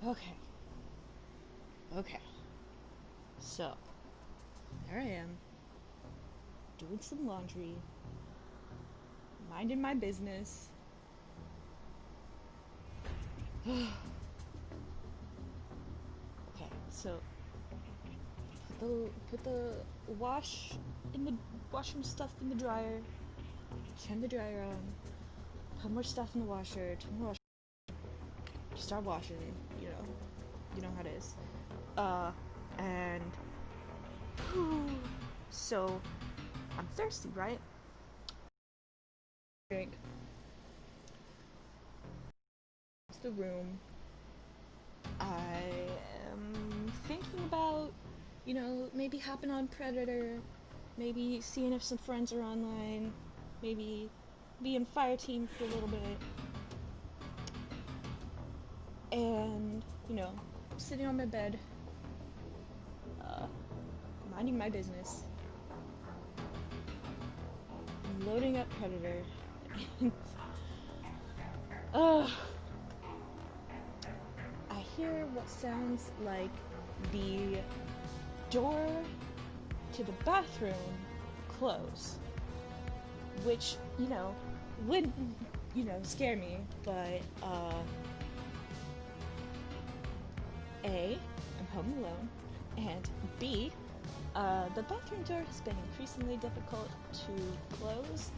Okay. Okay. So, there I am, doing some laundry, minding my business. Okay, so put the wash in the washing stuff in the dryer, turn the dryer on, put more stuff in the washer, turn the washer, start washing, you know how it is. Uh and so I'm thirsty, right? Drink the room. I am thinking about, maybe hopping on Predator, maybe seeing if some friends are online, maybe being fire team for a little bit, and, sitting on my bed, uh, minding my business, loading up Predator, and, uh, I hear what sounds like the door to the bathroom close, which, would, scare me, but, A, I'm home alone, and B, the bathroom door has been increasingly difficult to close,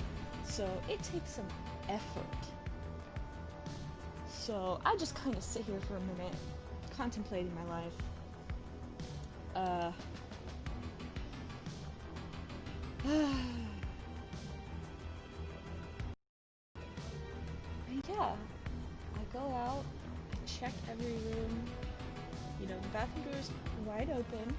so it takes some effort. So I just kind of sit here for a minute, contemplating my life. Uh, yeah, I go out, I check every room. The bathroom door is wide open.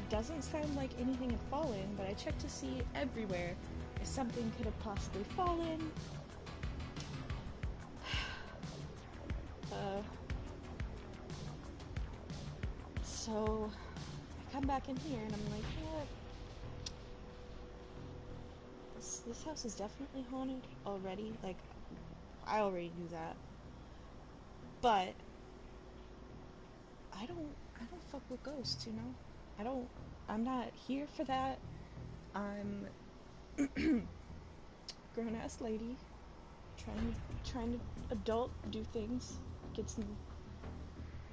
Doesn't sound like anything had fallen, but I checked to see everywhere if something could have possibly fallen. Uh, so I come back in here and I'm like, you know what? This house is definitely haunted already. Like, I already knew that, but I don't fuck with ghosts. I don't. I'm not here for that. I'm grown ass lady trying to adult do things, get some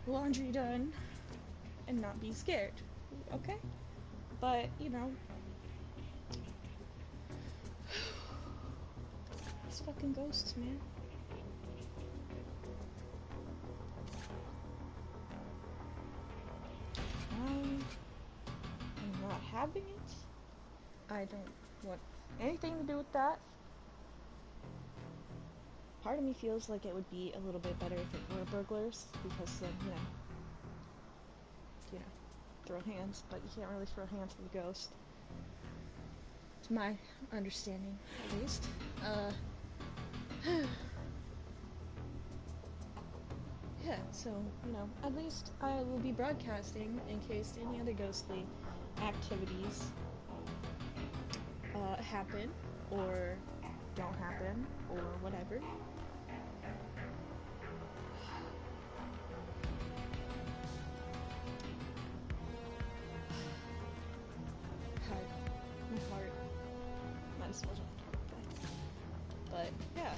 laundry done, and not be scared. Okay, but these fucking ghosts, man. I'm not having it. I don't want anything to do with that. Part of me feels like it would be a little bit better if it were burglars, because then, you know, throw hands, but you can't really throw hands with a ghost. It's my understanding, at least. Uh, yeah, so, at least I will be broadcasting in case any other ghostly activities happen, or don't happen, or whatever. My heart might as well just. But yeah,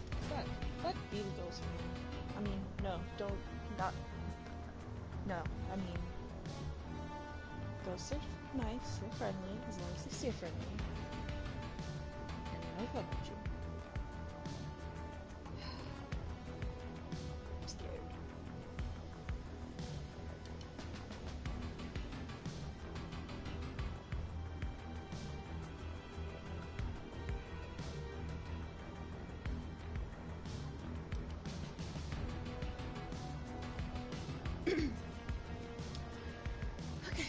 fuck Beetlejuice, man. I mean, no, don't, not, no. I mean, ghosts are nice, they're friendly, as long as they stay friendly, and they don't fuck with you. I'm scared. Okay.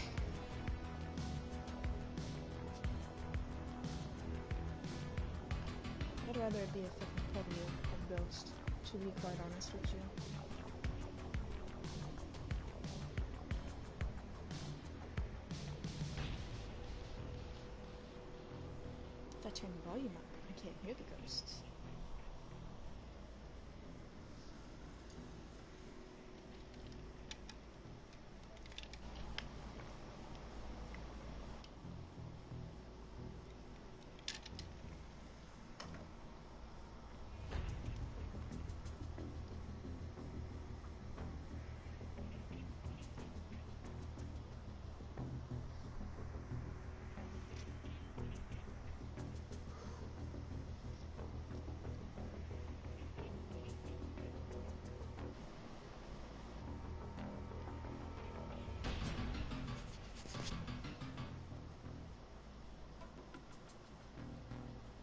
I'd rather it be a fucking puppy of ghost, to be quite honest with you. If I turn the volume up, I can't hear the ghosts.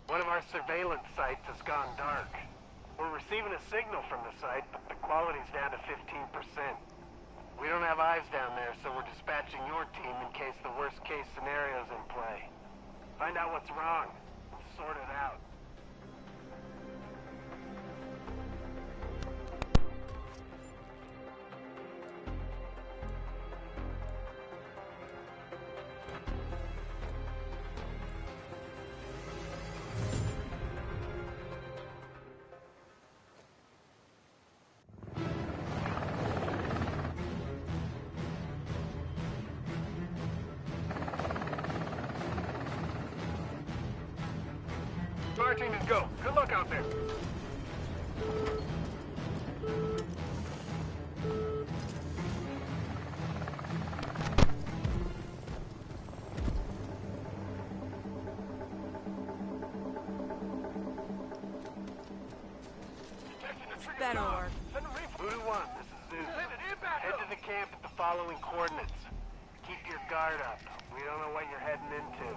One of our surveillance sites has gone dark. We're receiving a signal from the site, but the quality's down to 15%. We don't have eyes down there, so we're dispatching your team in case the worst-case scenario's in play. Find out what's wrong, and sort it out. Fire team is go. Good luck out there. Better work. Voodoo 1, this is Zeus. Head to the camp at the following coordinates. Keep your guard up. We don't know what you're heading into.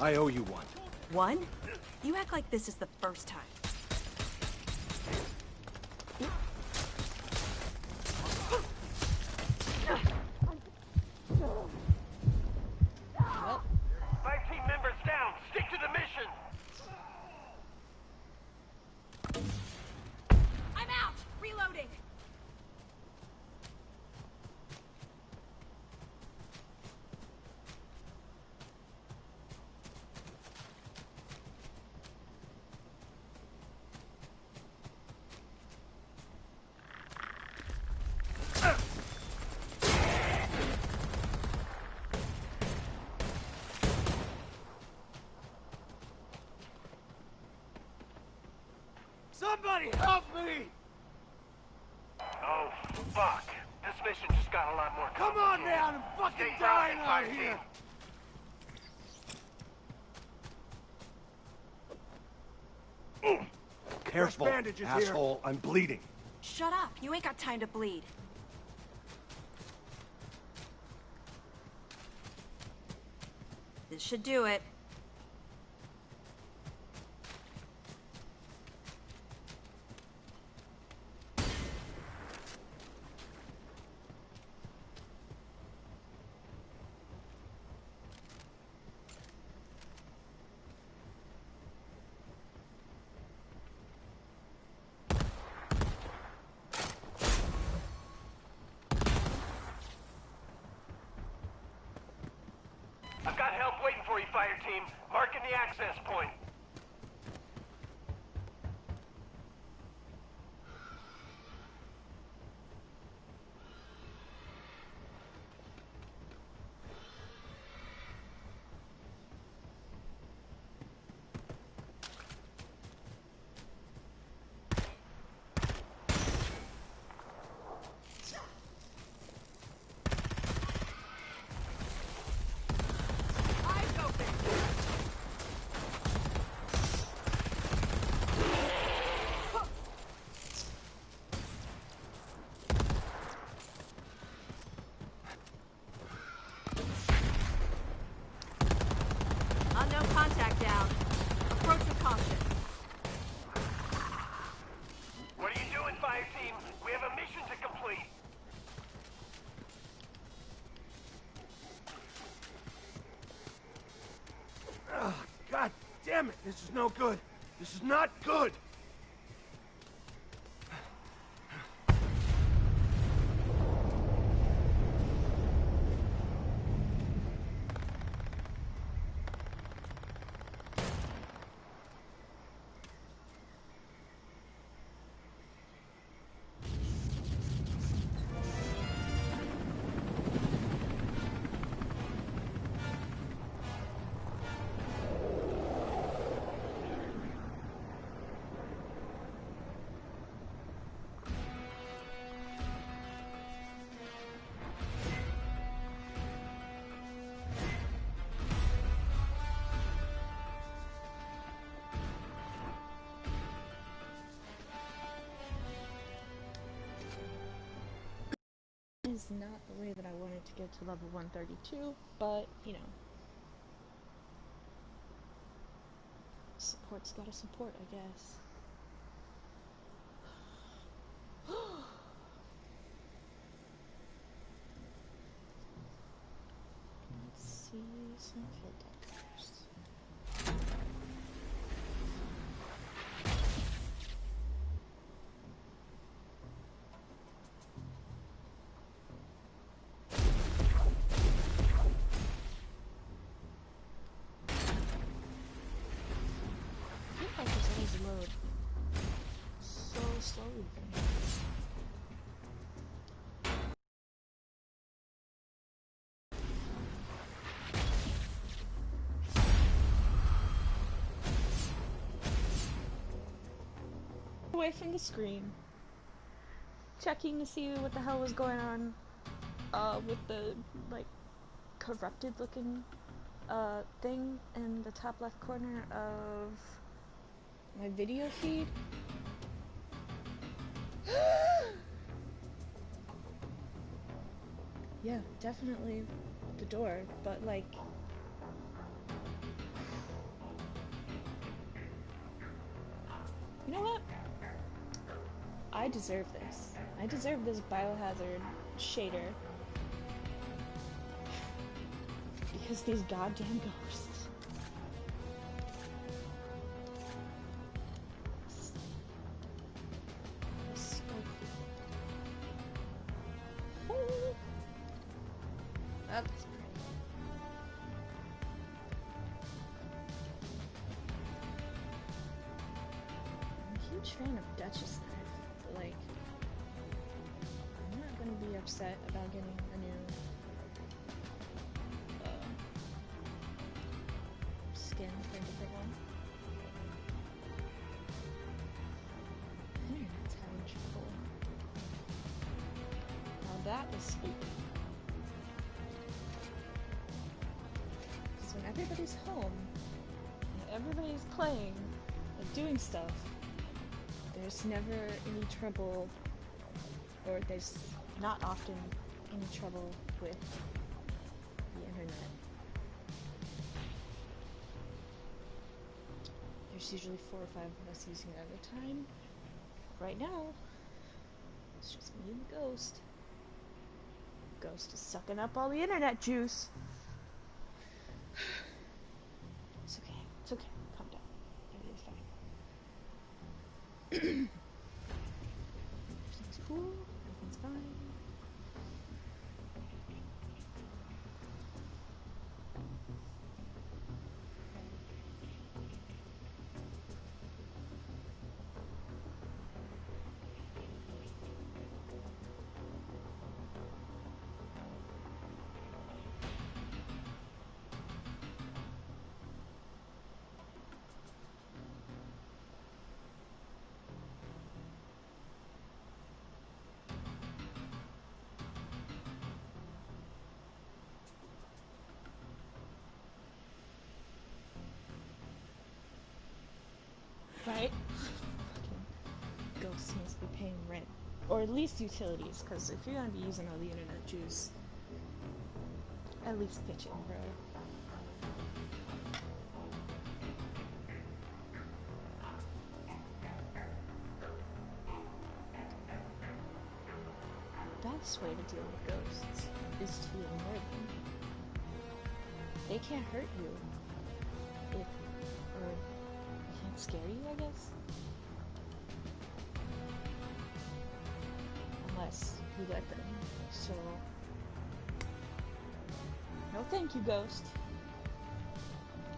I owe you one. One? You act like this is the first time. Well, 5 team members down. Stick to the mission. I'm out! Reloading! Somebody help me! Oh, fuck. This mission just got a lot more Come complicated. on down and fucking Stay dying down, out 5 here! team. Careful, bandages here. asshole. I'm bleeding. Shut up! You ain't got time to bleed. This should do it. I've got help waiting for you, fire team. Marking the access point. Eyes open! Unknown contact down. Approach with caution. What are you doing, fire team? We have a mission to complete. Ugh, God damn it! This is no good. This is not good. is not the way that I wanted to get to level 132, but, you know. Support's gotta support, I guess. Let's see some field doctors. I feel like this always load so slowly for me. Away from the screen, checking to see what the hell was going on with the like corrupted looking thing in the top left corner of my video feed. Yeah, definitely the door, but like you know what? I deserve this. I deserve this biohazard shader. Because these goddamn ghosts. So cool. Oh. That's pretty. I'm a huge fan of Duchess knife. Like, I'm not gonna be upset about getting a new skin for a different one. The internet's having trouble. Now that is spooky. Because when everybody's home, and everybody's playing, and doing stuff, there's never any trouble, or there's not often any trouble with the internet. There's usually 4 or 5 of us using it at a time. Right now, it's just me and the ghost. The ghost is sucking up all the internet juice. It's okay. It's okay. Calm down. Everything's fine. Everything's cool. Everything's fine. Right? Fucking ghosts must be paying rent. Or at least utilities, because if you're gonna be using all the internet juice, at least pitch in, bro. Best way to deal with ghosts is to ignore them. They can't hurt you. Or they can't scare you, I guess? Unless you let them. So, no thank you, ghost.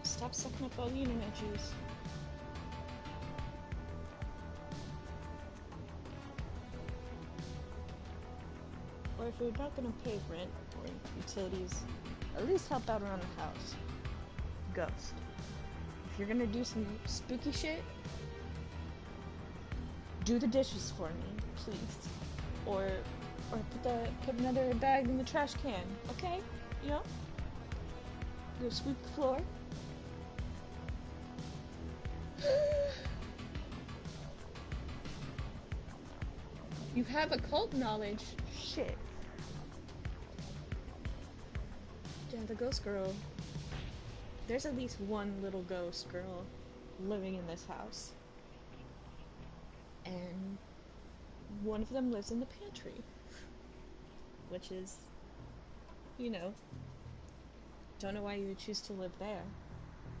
Stop sucking up all the internet juice. Or if you're not gonna pay rent or utilities, at least help out around the house. Ghost. If you're gonna do some spooky shit, do the dishes for me, please. Or put another bag in the trash can, okay? You know? Go sweep the floor. You have occult knowledge. Shit. the ghost girl. There's at least one little ghost girl living in this house. And one of them lives in the pantry. Which is, you know, don't know why you would choose to live there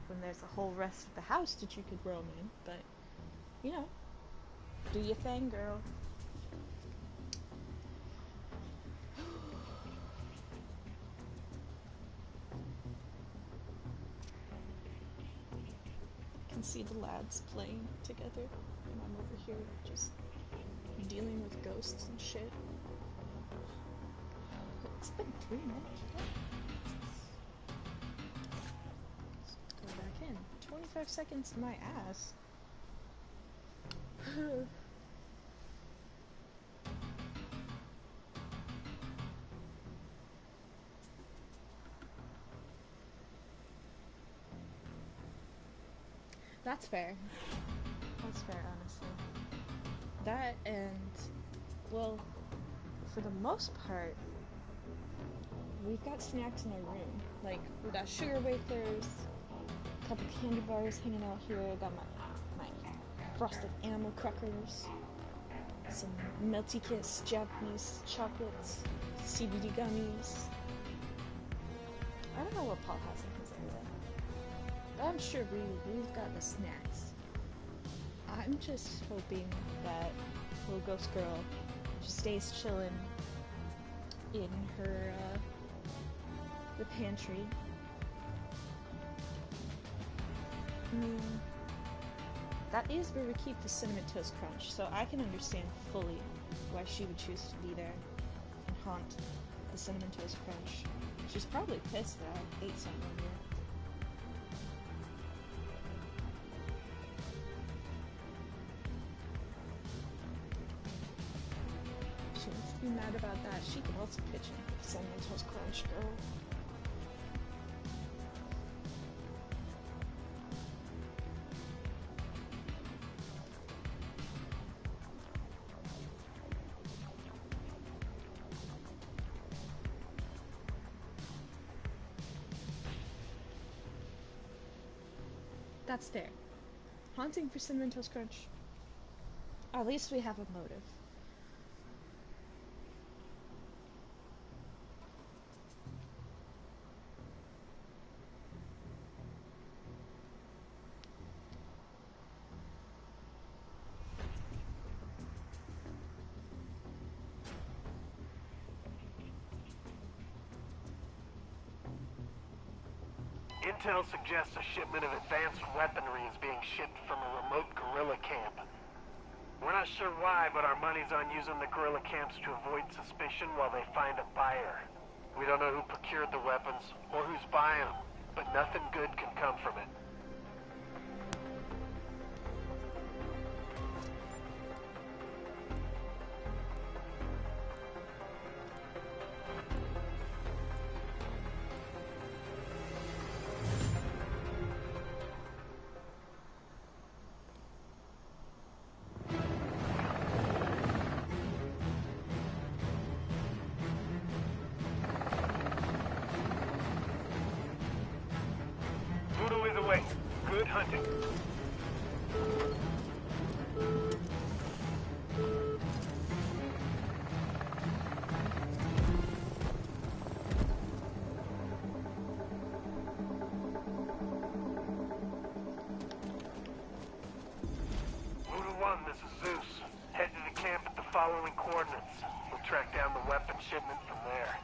when there's a whole rest of the house that you could roam in, but, you know, do your thing, girl. I can see the lads playing together, and I'm over here just dealing with ghosts and shit. It's been 3 months. Let's go back in. 25 seconds to my ass. That's fair. That's fair, honestly. That and, well, for the most part, we've got snacks in our room. Like, we got sugar wafers, a couple candy bars hanging out here, got my frosted animal crackers, some Melty Kiss Japanese chocolates, CBD gummies. I don't know what Paul has in his area, but I'm sure we've got the snacks. I'm just hoping that little ghost girl just stays chilling in her, the pantry. That is where we keep the Cinnamon Toast Crunch, so I can understand fully why she would choose to be there and haunt the Cinnamon Toast Crunch. She's probably pissed that I ate something here. She wants to be mad about that. She can also pitch in Cinnamon Toast Crunch, girl. That's fair. Haunting for Cinnamon Toast Crunch. At least we have a motive. Intel suggests a shipment of advanced weaponry is being shipped from a remote guerrilla camp. We're not sure why, but our money's on using the guerrilla camps to avoid suspicion while they find a buyer. We don't know who procured the weapons or who's buying them, but nothing good can come from it. Voodoo is away. Good hunting. Voodoo 1, this is Zeus. Head to the camp at the following coordinates. We'll track down the weapon shipment from there.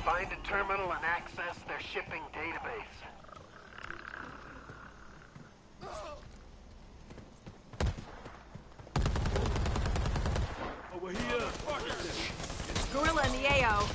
Find a terminal and access their shipping database. Over here. Gorilla in the AO.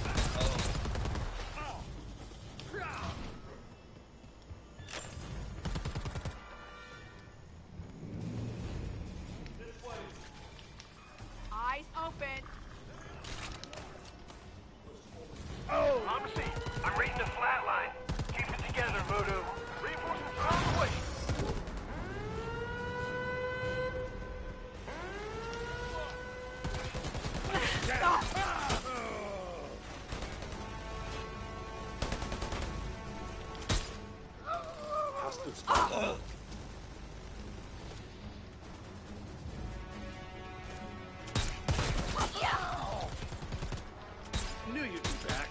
Knew you'd be back.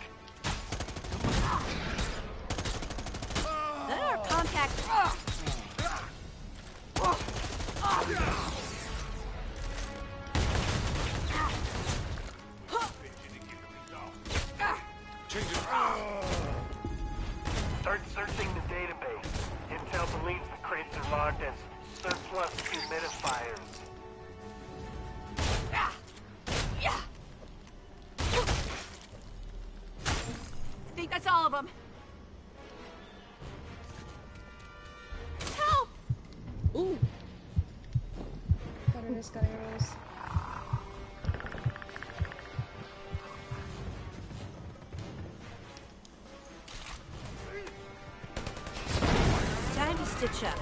That our contact. Start searching the database. Intel believes the crates are logged as surplus humidifiers. I think that's all of them. Help! Ooh. Predator's got arrows. Time to stitch up.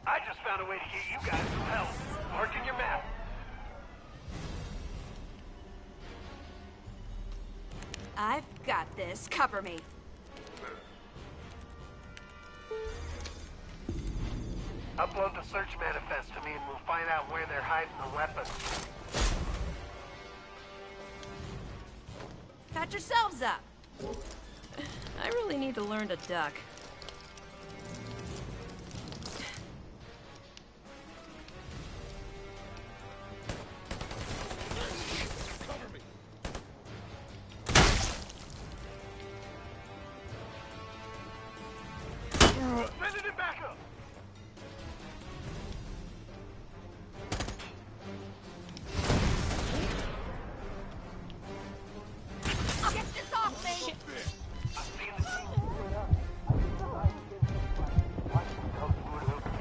I just found a way to get you guys some help. Marking your map. I've got this. Cover me. Upload the search manifest to me and we'll find out where they're hiding the weapons. Patch yourselves up. I really need to learn to duck. Sending it back up! Get this off me!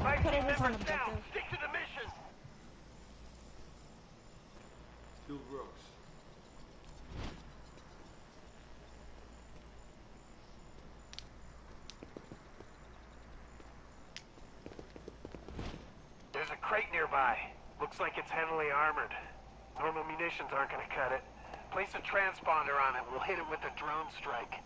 Predator's on objective. Stick to the mission! Still gross. There's a crate nearby. Looks like it's heavily armored. Normal munitions aren't gonna cut it. Place a transponder on it. We'll hit it with a drone strike.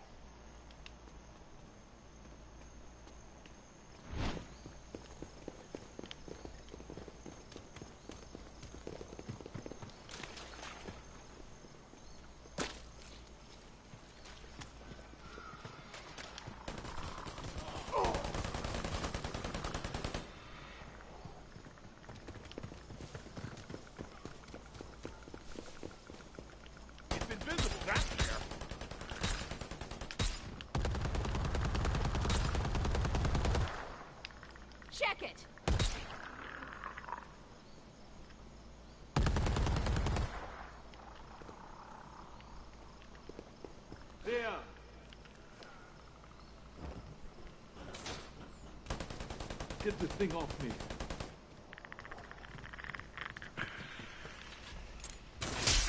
It's invisible, that's clear. Check it! There. Get the thing off me.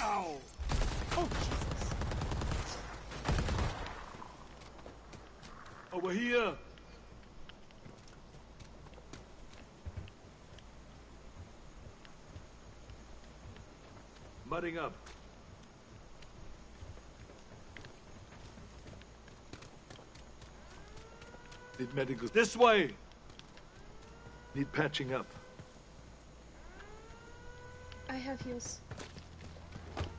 Ow! Oh, Jesus. Over here. Mudding up. Need medical. This way! Need patching up. I have heals.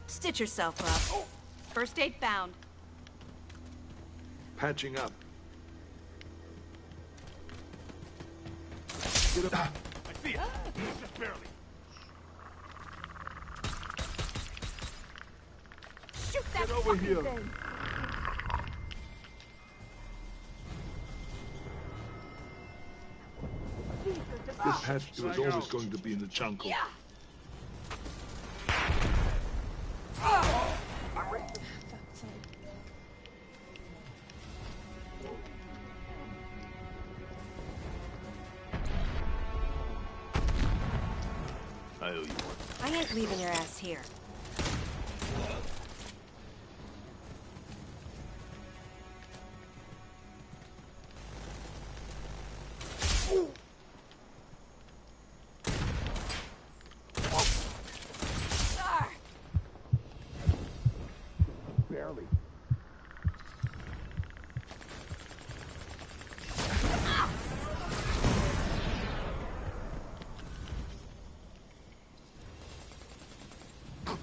Stitch yourself up. First aid found. Patching up. Get up. I see it. Just barely. Shoot that Get over fucking here. thing! This patch was always going to be in the jungle. Yeah! Fuck, sorry. I owe you one. I ain't leaving your ass here. Arr! I'm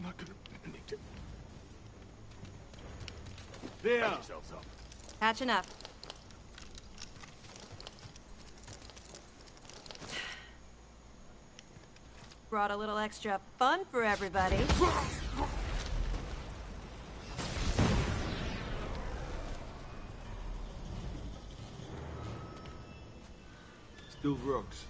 not gonna make it. There. Patch yourselves up. Patching up. Brought a little extra fun for everybody. Still rocks.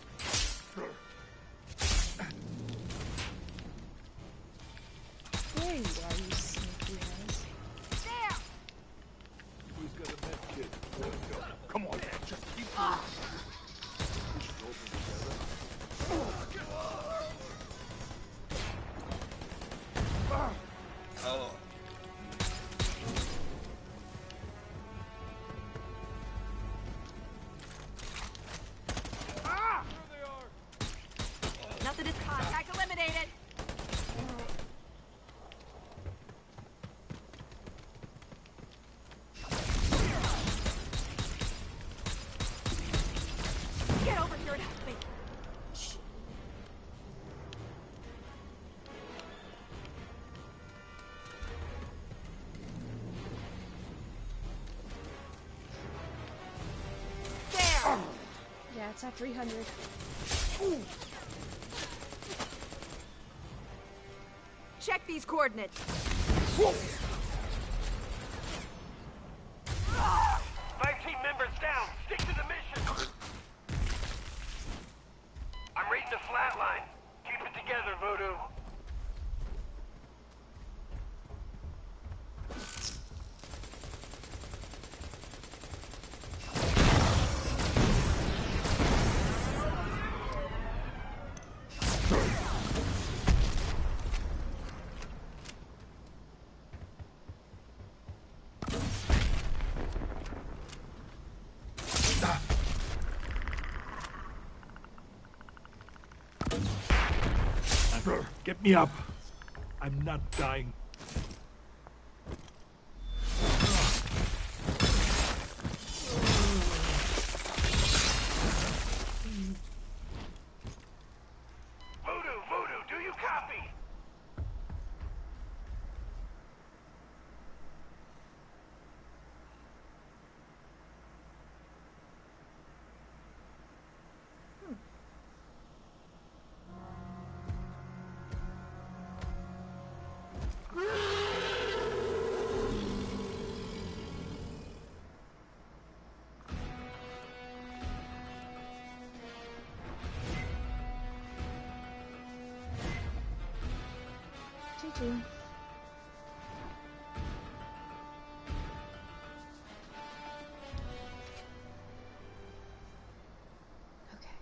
There you are, you sneaky ass. There! Who's got a med kit? Come on, just keep moving. Nothing is contact eliminated. Get over here and help me. There! Yeah, it's at 300. Check these coordinates. 19 members down. Stick to the mission. I'm reading the flat line. Keep it together, Voodoo. Get me up. I'm not dying. Voodoo, do you copy? GG. Okay.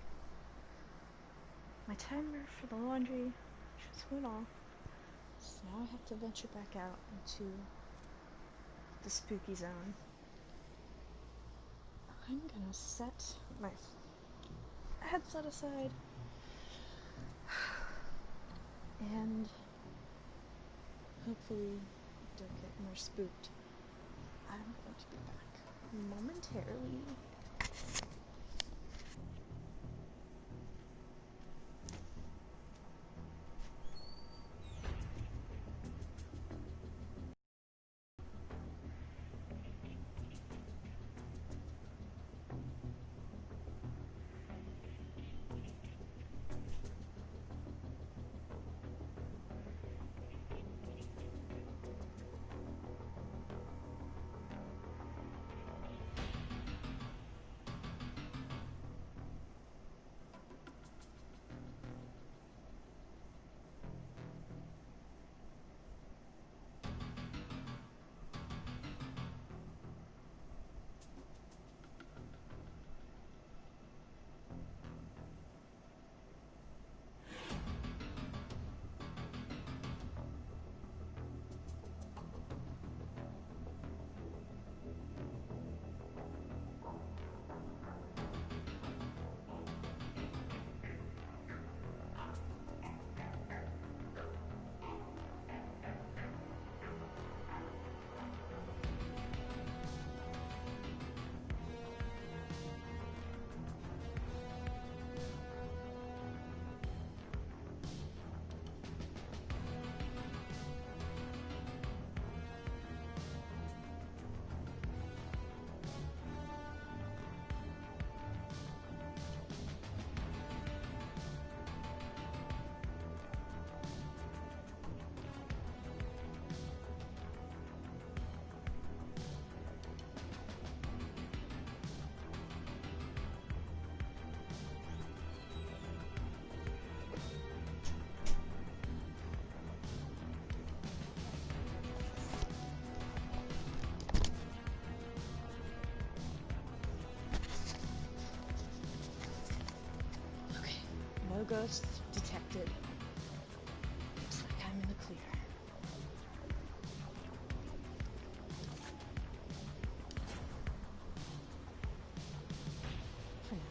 My timer for the laundry just went off. So now I have to venture back out into the spooky zone. I'm gonna set my headset aside and hopefully don't get more spooked. I'm going to be back momentarily. ghost detected. Looks like I'm in the clear. For now.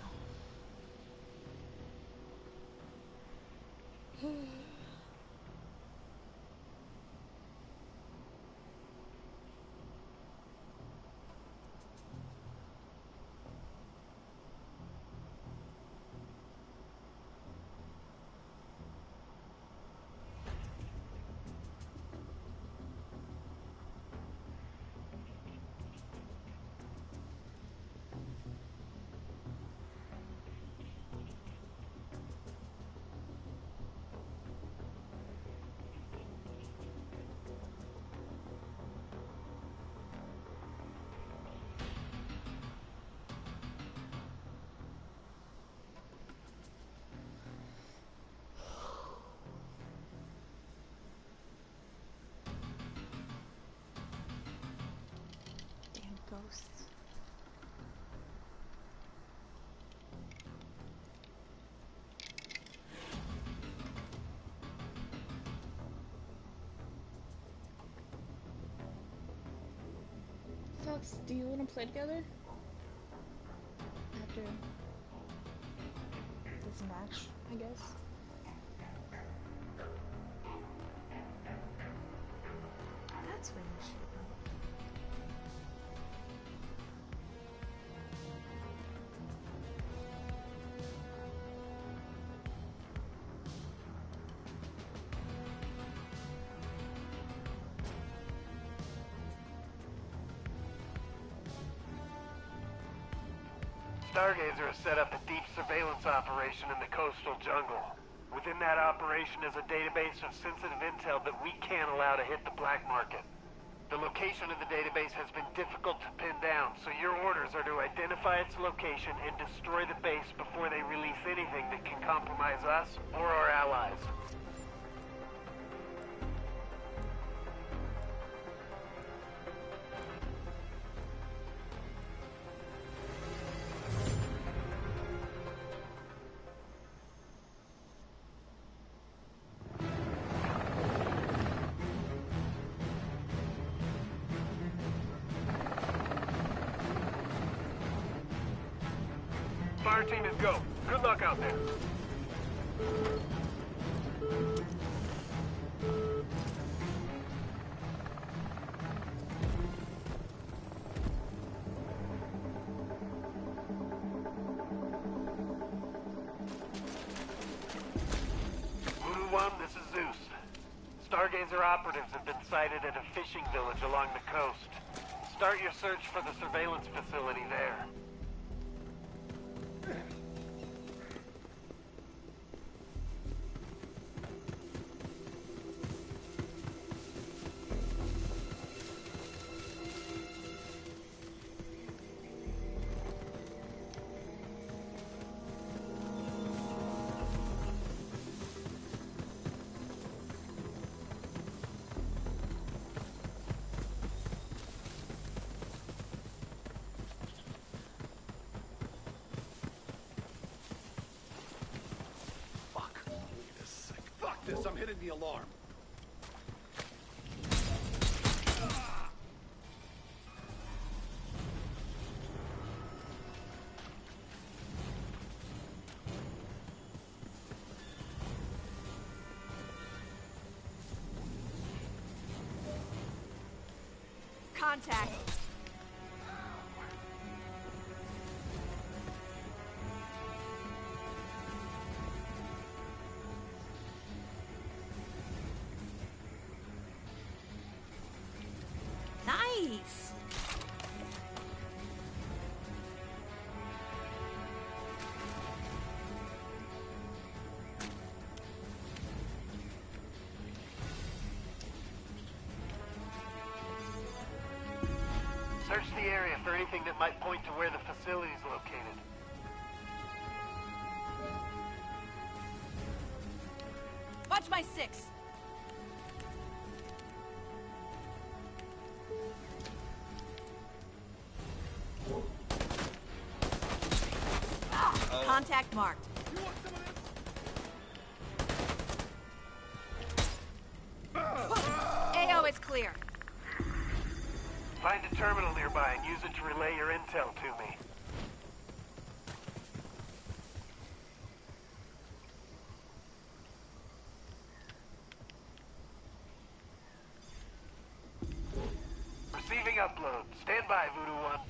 Ghosts. Fox, do you want to play together? After this match, I guess. That's where you should be. Stargazer has set up a deep surveillance operation in the coastal jungle. Within that operation is a database of sensitive intel that we can't allow to hit the black market. The location of the database has been difficult to pin down, so your orders are to identify its location and destroy the base before they release anything that can compromise us or our allies. Fire team is go. Good luck out there. Moon 1, this is Zeus. Stargazer operatives have been sighted at a fishing village along the coast. Start your search for the surveillance facility there. I'm hitting the alarm. Contact. Nice. Search the area for anything that might point to where the facility is located. Watch my 6. Contact marked. clear. Find a terminal nearby and use it to relay your intel to me. Receiving upload. Stand by, Voodoo 1.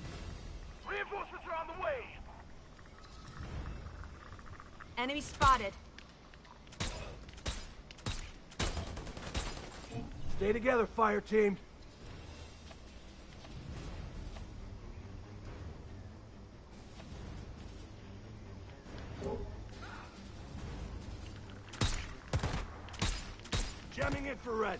Reinforcements are on the way! Enemy spotted. Stay together, fire team. Jamming infrared.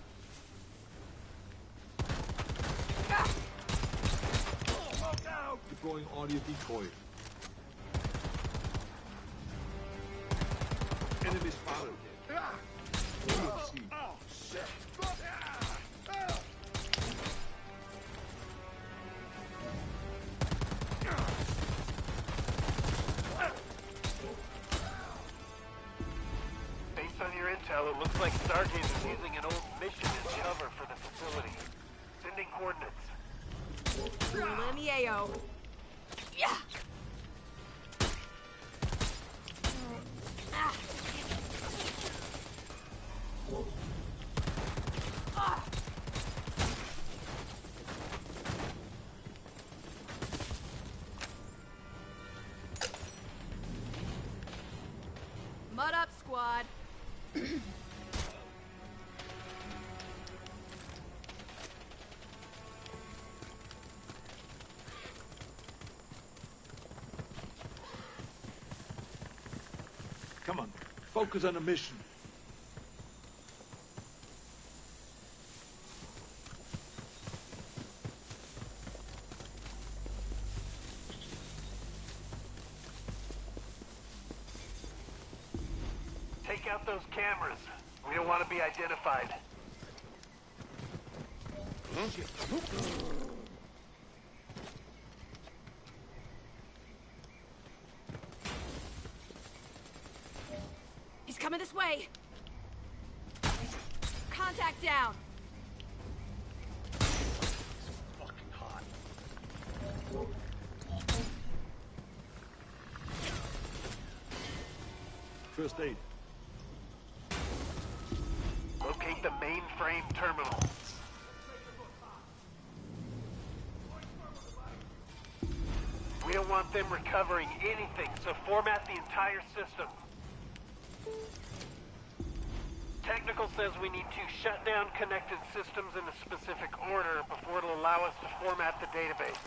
Deploying audio decoy. Enemy spotted. See. Oh, shit! Based on your intel, it looks like Stargate is using an old mission as cover for the facility. Sending coordinates. Let me AO. Yeah. Ah. Ah. Mud up, squad. Come on, focus on the mission. Take out those cameras. We don't want to be identified. He's coming this way. Contact down. Fucking hot. First aid. Locate the mainframe terminal. We don't want them recovering anything, so format the entire system. Technical says we need to shut down connected systems in a specific order before it'll allow us to format the database.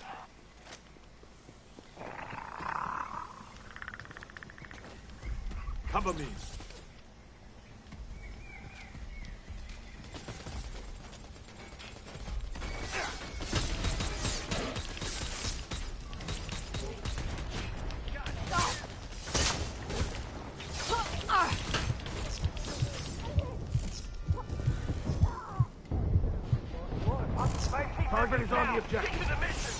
Cover me. Target is on the objective. Get to the mission!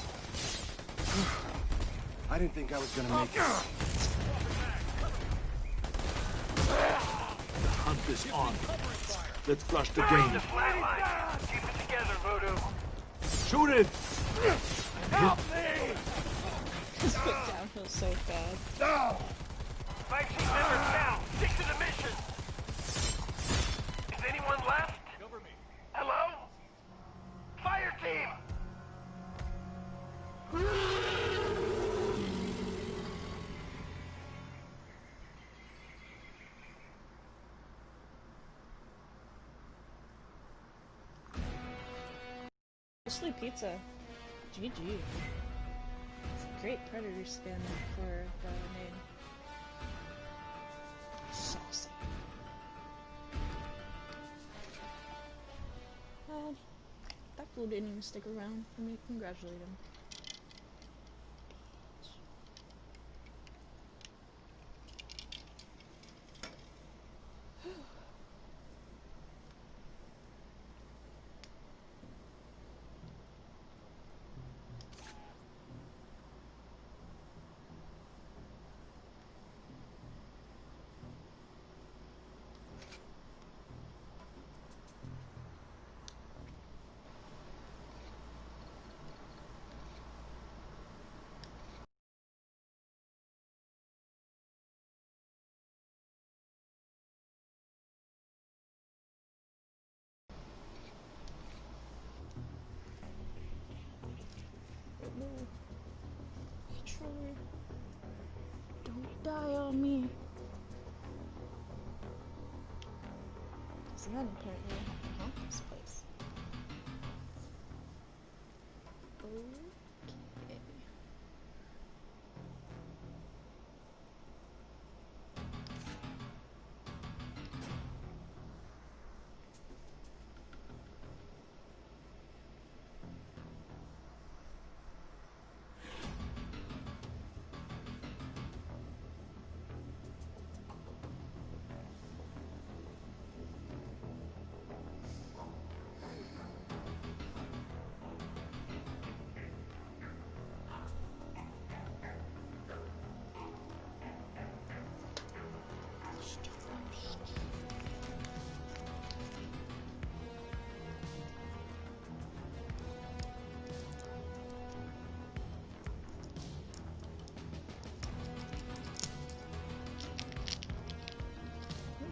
I didn't think I was gonna make it. The hunt is on. Let's flush the Find game. the flatline! Keep it together, Voodoo. Shoot it! Help me! This went downhill so fast. No! 5 team members down. Stick to the mission. Is anyone left? Cover me. Hello? Fire team! Mostly pizza. GG. It's a great Predator skin for the name. Saucy. Well, that fool didn't even stick around for me to congratulate him. controller. Don't die on me. So then apparently I have to haunt this place. Okay.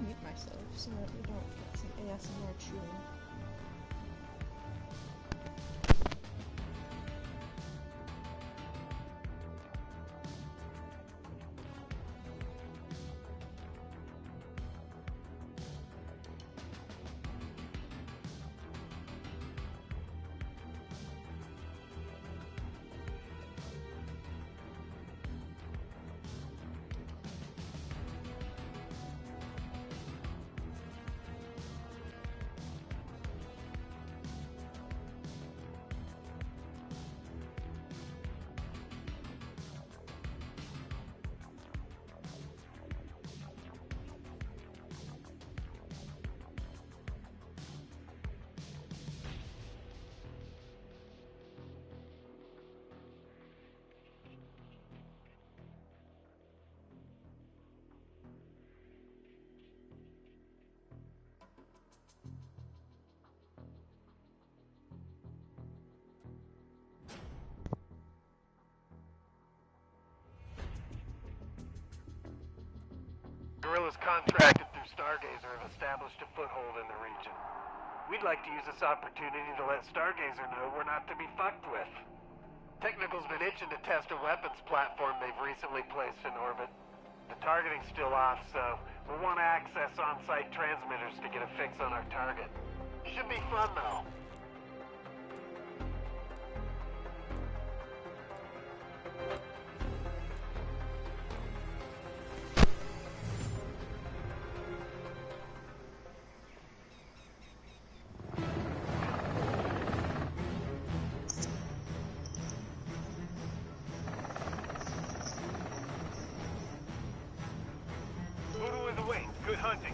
Mute myself so that we don't get some ASMR chewing. Guerrillas contracted through Stargazer have established a foothold in the region. We'd like to use this opportunity to let Stargazer know we're not to be fucked with. Technical's been itching to test a weapons platform they've recently placed in orbit. The targeting's still off, so we'll want to access on-site transmitters to get a fix on our target. Should be fun, though. Voodoo in the wing. Good hunting.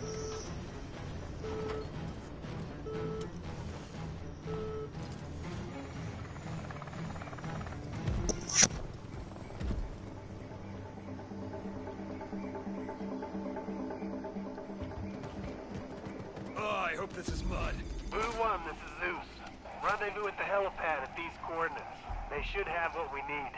Oh, I hope this is mud. Voodoo 1, this is Zeus. Rendezvous at the helipad at these coordinates. They should have what we need.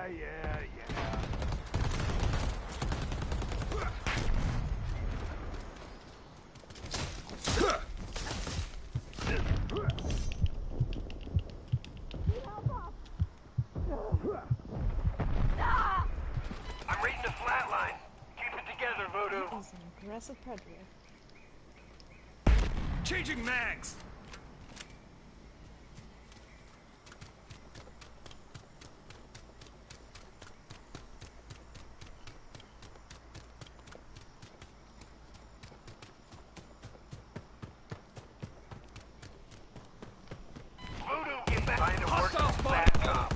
I'm reading the flatline. Keep it together, Voodoo. That is an aggressive predator. Changing mags! Voodoo, get back. Trying to work Hostile the spot. flat job.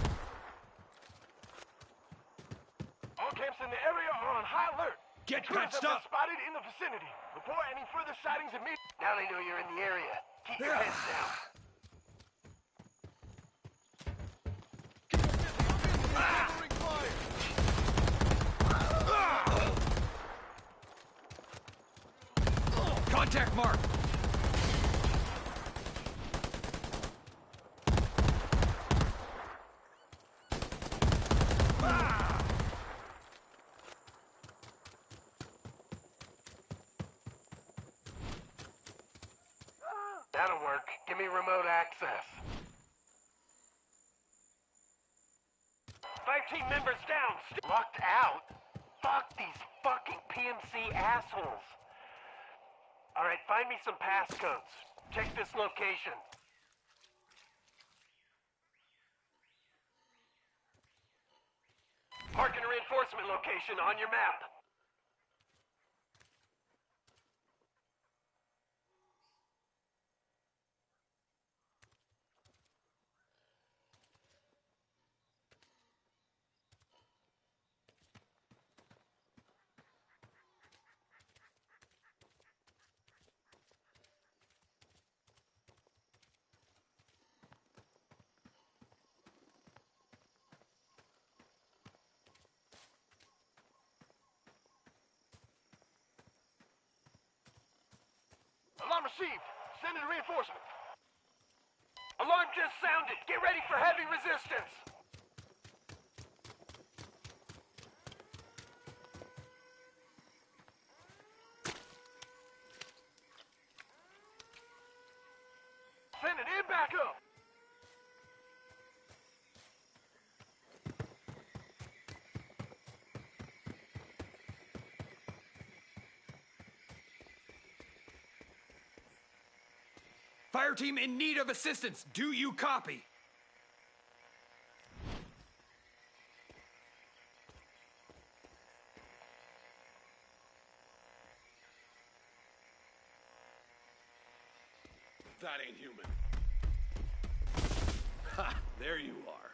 All camps in the area are on high alert. Get Intruders patched have been up. spotted in the vicinity. Report any further sightings immediately. Now they know you're in the area. Keep your heads down. Contact mark! That'll work. Give me remote access. 5 team members down. Locked out? Fuck these fucking PMC assholes. Alright, find me some passcodes. Check this location. Mark and reinforcement location on your map. Alarm received. Send in reinforcement. Alarm just sounded. Get ready for heavy resistance. Sending in backup. Fire team in need of assistance. Do you copy? That ain't human. Ha! There you are.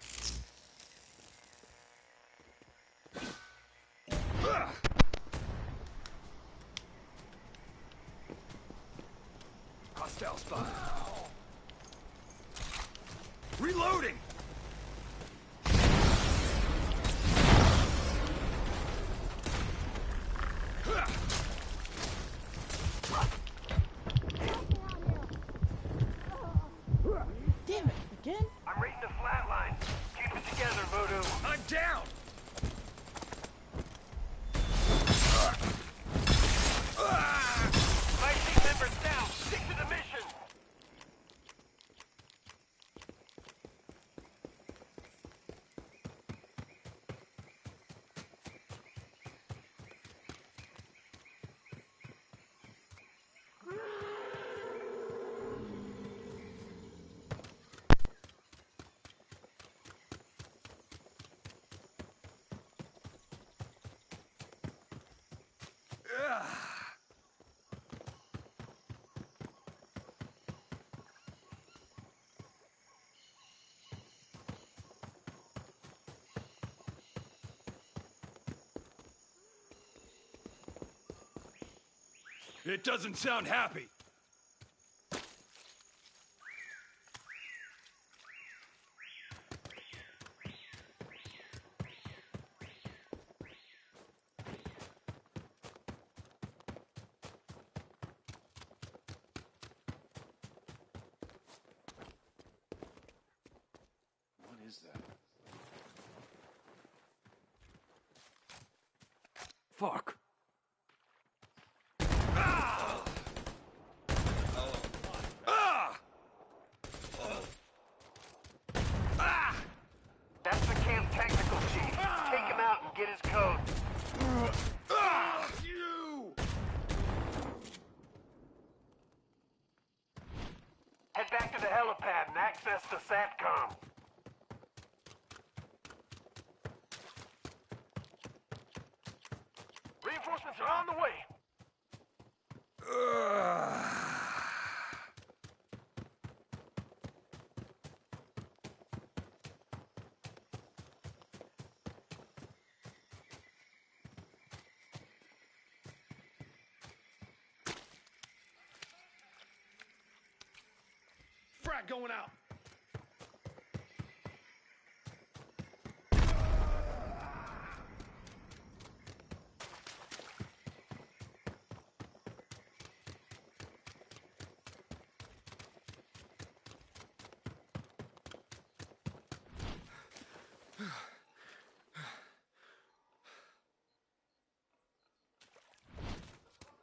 Hostile spot. Reloading! Damn it, again? I'm reading the flatline. Keep it together, Voodoo. I'm down! My team members down. Stick to the mission. It doesn't sound happy. What is that? Fuck. That's the camp technical chief. Take him out and get his code. You! Head back to the helipad and access the SATCOM. Reinforcements are on the way. Frag going out.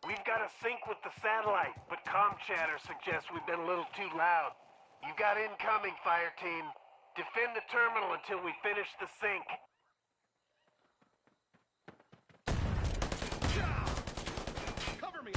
We've got a sync with the satellite, but comm chatter suggests we've been a little too loud. You got incoming, fire team. Defend the terminal until we finish the sync. Cover me!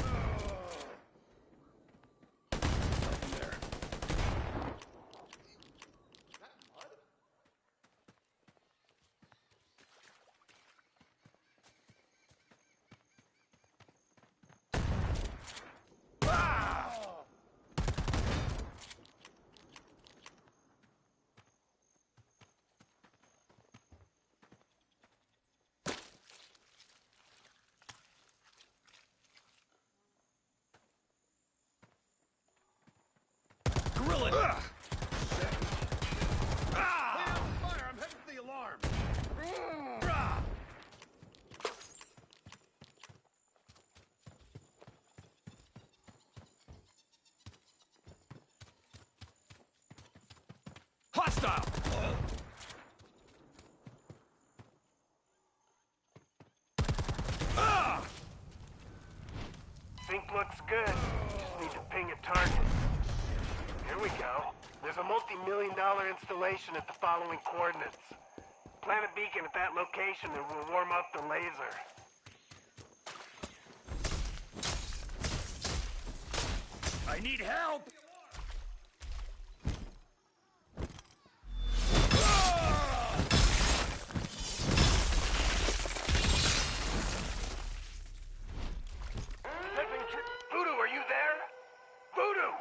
Gorilla! Fire! I'm heading for the alarm! Hostile! Sync looks good. Just need to ping a target. Here we go. There's a multi-million-dollar installation at the following coordinates. Plant a beacon at that location and we'll warm up the laser. I need help! Voodoo, are you there? Voodoo!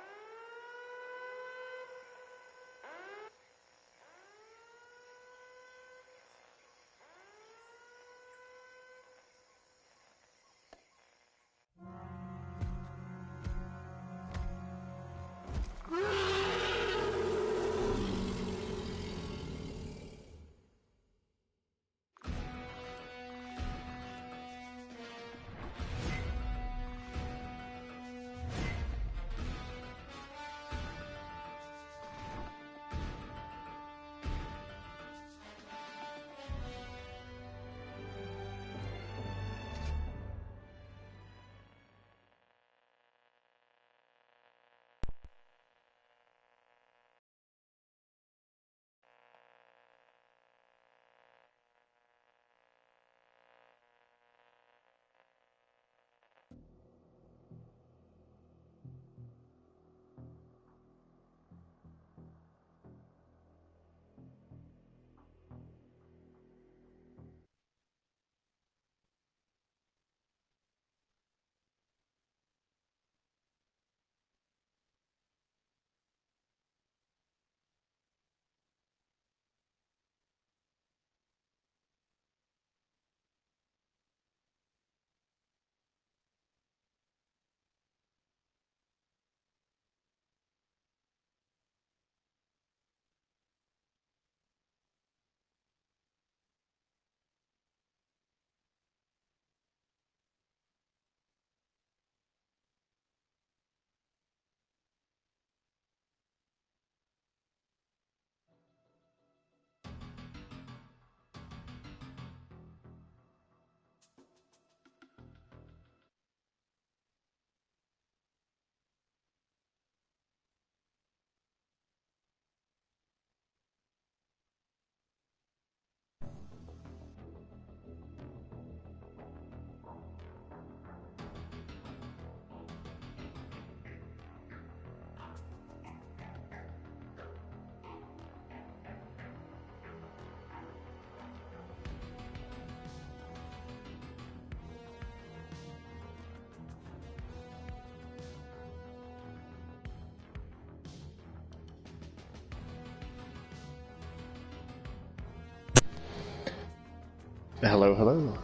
Hello, hello.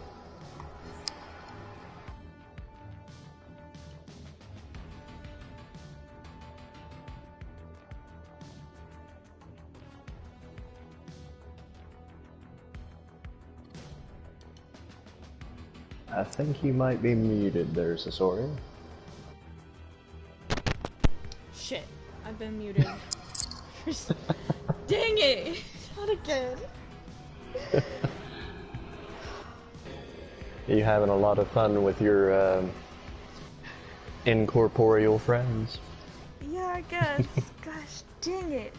I think you might be muted there, Sasori. Shit, I've been muted. Dang it! Not again. You having a lot of fun with your incorporeal friends? Yeah, I guess. Gosh, dang it.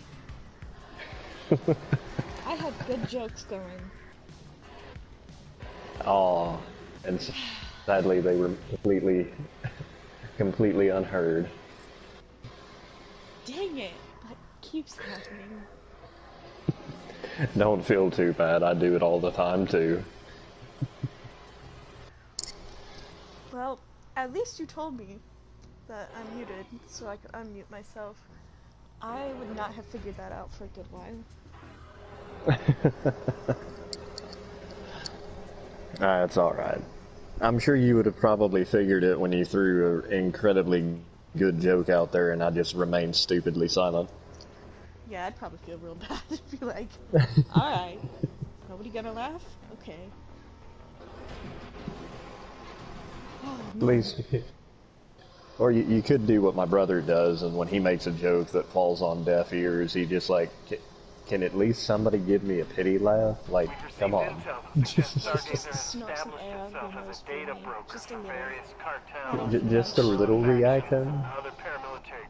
I had good jokes going. Aw, and sadly they were completely unheard. Dang it! That keeps happening. Don't feel too bad, I do it all the time too. Well, at least you told me that I'm muted, so I could unmute myself. I would not have figured that out for a good while. That's alright. I'm sure you would have probably figured it when you threw an incredibly good joke out there and I just remained stupidly silent. Yeah, I'd probably feel real bad if you're like, alright, nobody gonna laugh? Okay. Oh, At least, or you could do what my brother does, and when he makes a joke that falls on deaf ears, he just like, can at least somebody give me a pity laugh? Like, come on. Just snort some air out of your nose for me. Just a little. Just a little reaction?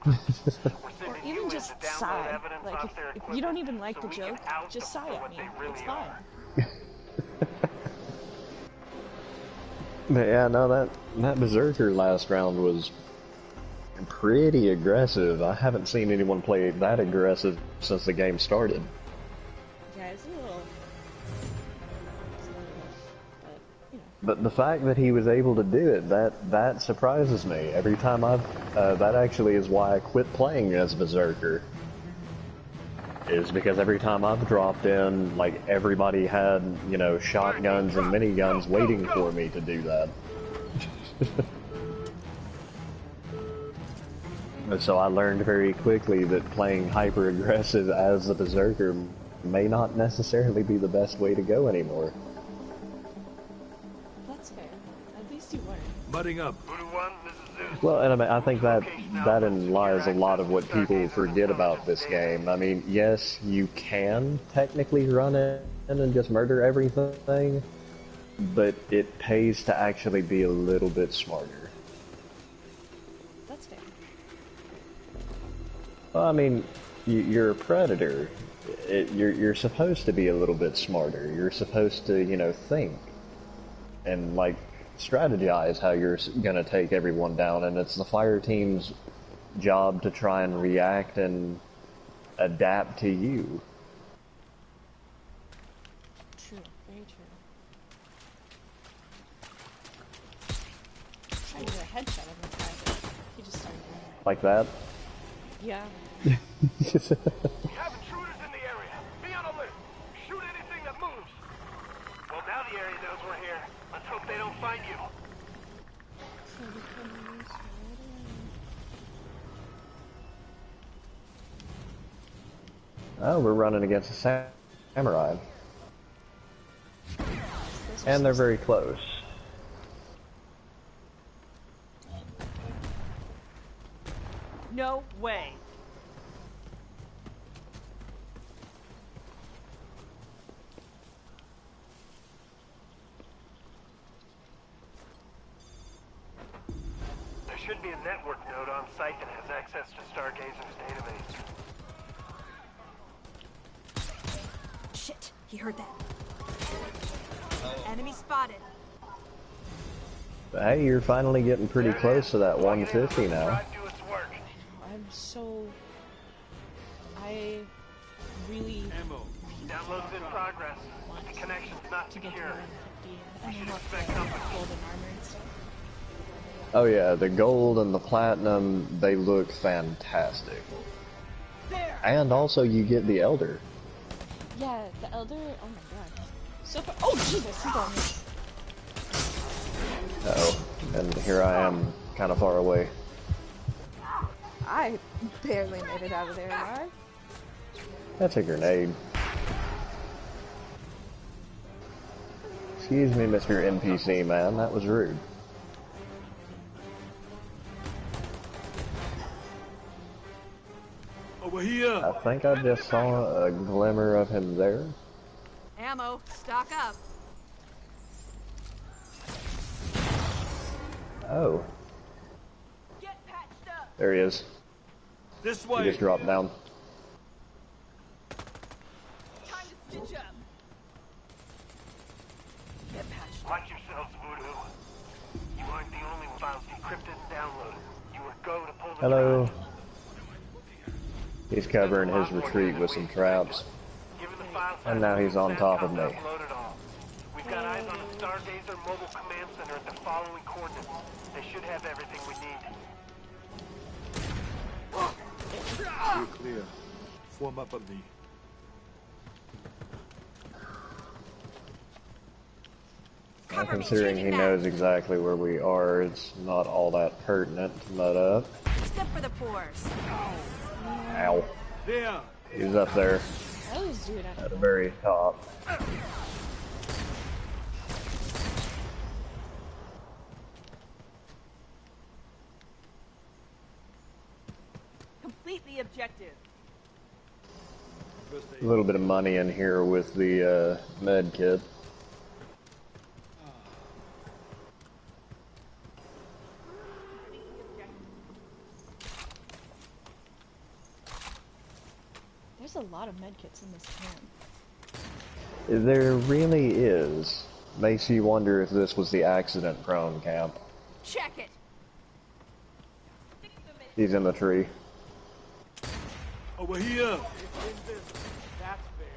Or even just sigh. Like, if you don't even like the joke, just sigh at me. It's fine. But yeah, no, that Berserker last round was pretty aggressive. I haven't seen anyone play that aggressive since the game started. Yeah, it's a little rough, but, you know. But the fact that he was able to do it, that surprises me. Every time that actually is why I quit playing as Berserker. Is because every time I've dropped in, like, everybody had, you know, shotguns and miniguns waiting for me to do that. So I learned very quickly that playing hyper-aggressive as the Berserker may not necessarily be the best way to go anymore. That's fair. At least you learned. Mudding up. Well, and I think that lies a lot of what people forget about this game. I mean, yes, you can technically run in and just murder everything, but it pays to actually be a little bit smarter. That's fair. Well, I mean, you're a predator. You're supposed to be a little bit smarter. You're supposed to, you know, think and, like, strategize how you're gonna take everyone down, and it's the fire team's job to try and react and adapt to you. True, very true. I'm trying to do a headshot on this guy, but he just started doing it. Like that? Yeah. We have intruders in the area. Be on alert. Shoot anything that moves. Well, now the area knows we're here. Let's hope they don't find you. So we can use right Oh, we're running against a samurai. away. And they're very close. No way. There should be a network node on site that has access to Stargazer's database. Shit, he heard that. Enemy spotted. Hey, you're finally getting pretty close to that 150 now. I'm so... I really Download's in progress. The connection's not to get to secure. 150. And I want the golden armor and stuff. Oh yeah, the gold and the platinum, they look fantastic. And also you get the Elder. Yeah, the Elder, oh my god. So far. Oh Jesus, he's on me. Uh-oh. And here I am, kind of far away. I barely made it out of there alive. That's a grenade. Excuse me, Mr. NPC man, that was rude. Over here. I think I just saw a glimmer of him there. Ammo, stock up. Oh, Get patched up. there he is. This He way. just dropped down. Time to stitch up. Get patched up. Watch yourselves, Voodoo. You aren't the only files decrypted and downloaded. You were go to pull the Hello. trigger. He's covering his retreat with some traps. Given the file And now he's on top of me. Upload it all. We've got eyes on the Stargazer Mobile Command Center at the following coordinates. They should have everything we need. You're clear. Form up on me. And considering he knows exactly where we are, it's not all that pertinent to mud up. Step for the pores. Ow. There. He's up there I always do it at the very top. Complete the objective. A little bit of money in here with the med kit. There's a lot of medkits in this camp. There really is. Makes you wonder if this was the accident-prone camp. Check it. He's in the tree. Over here. That's fair.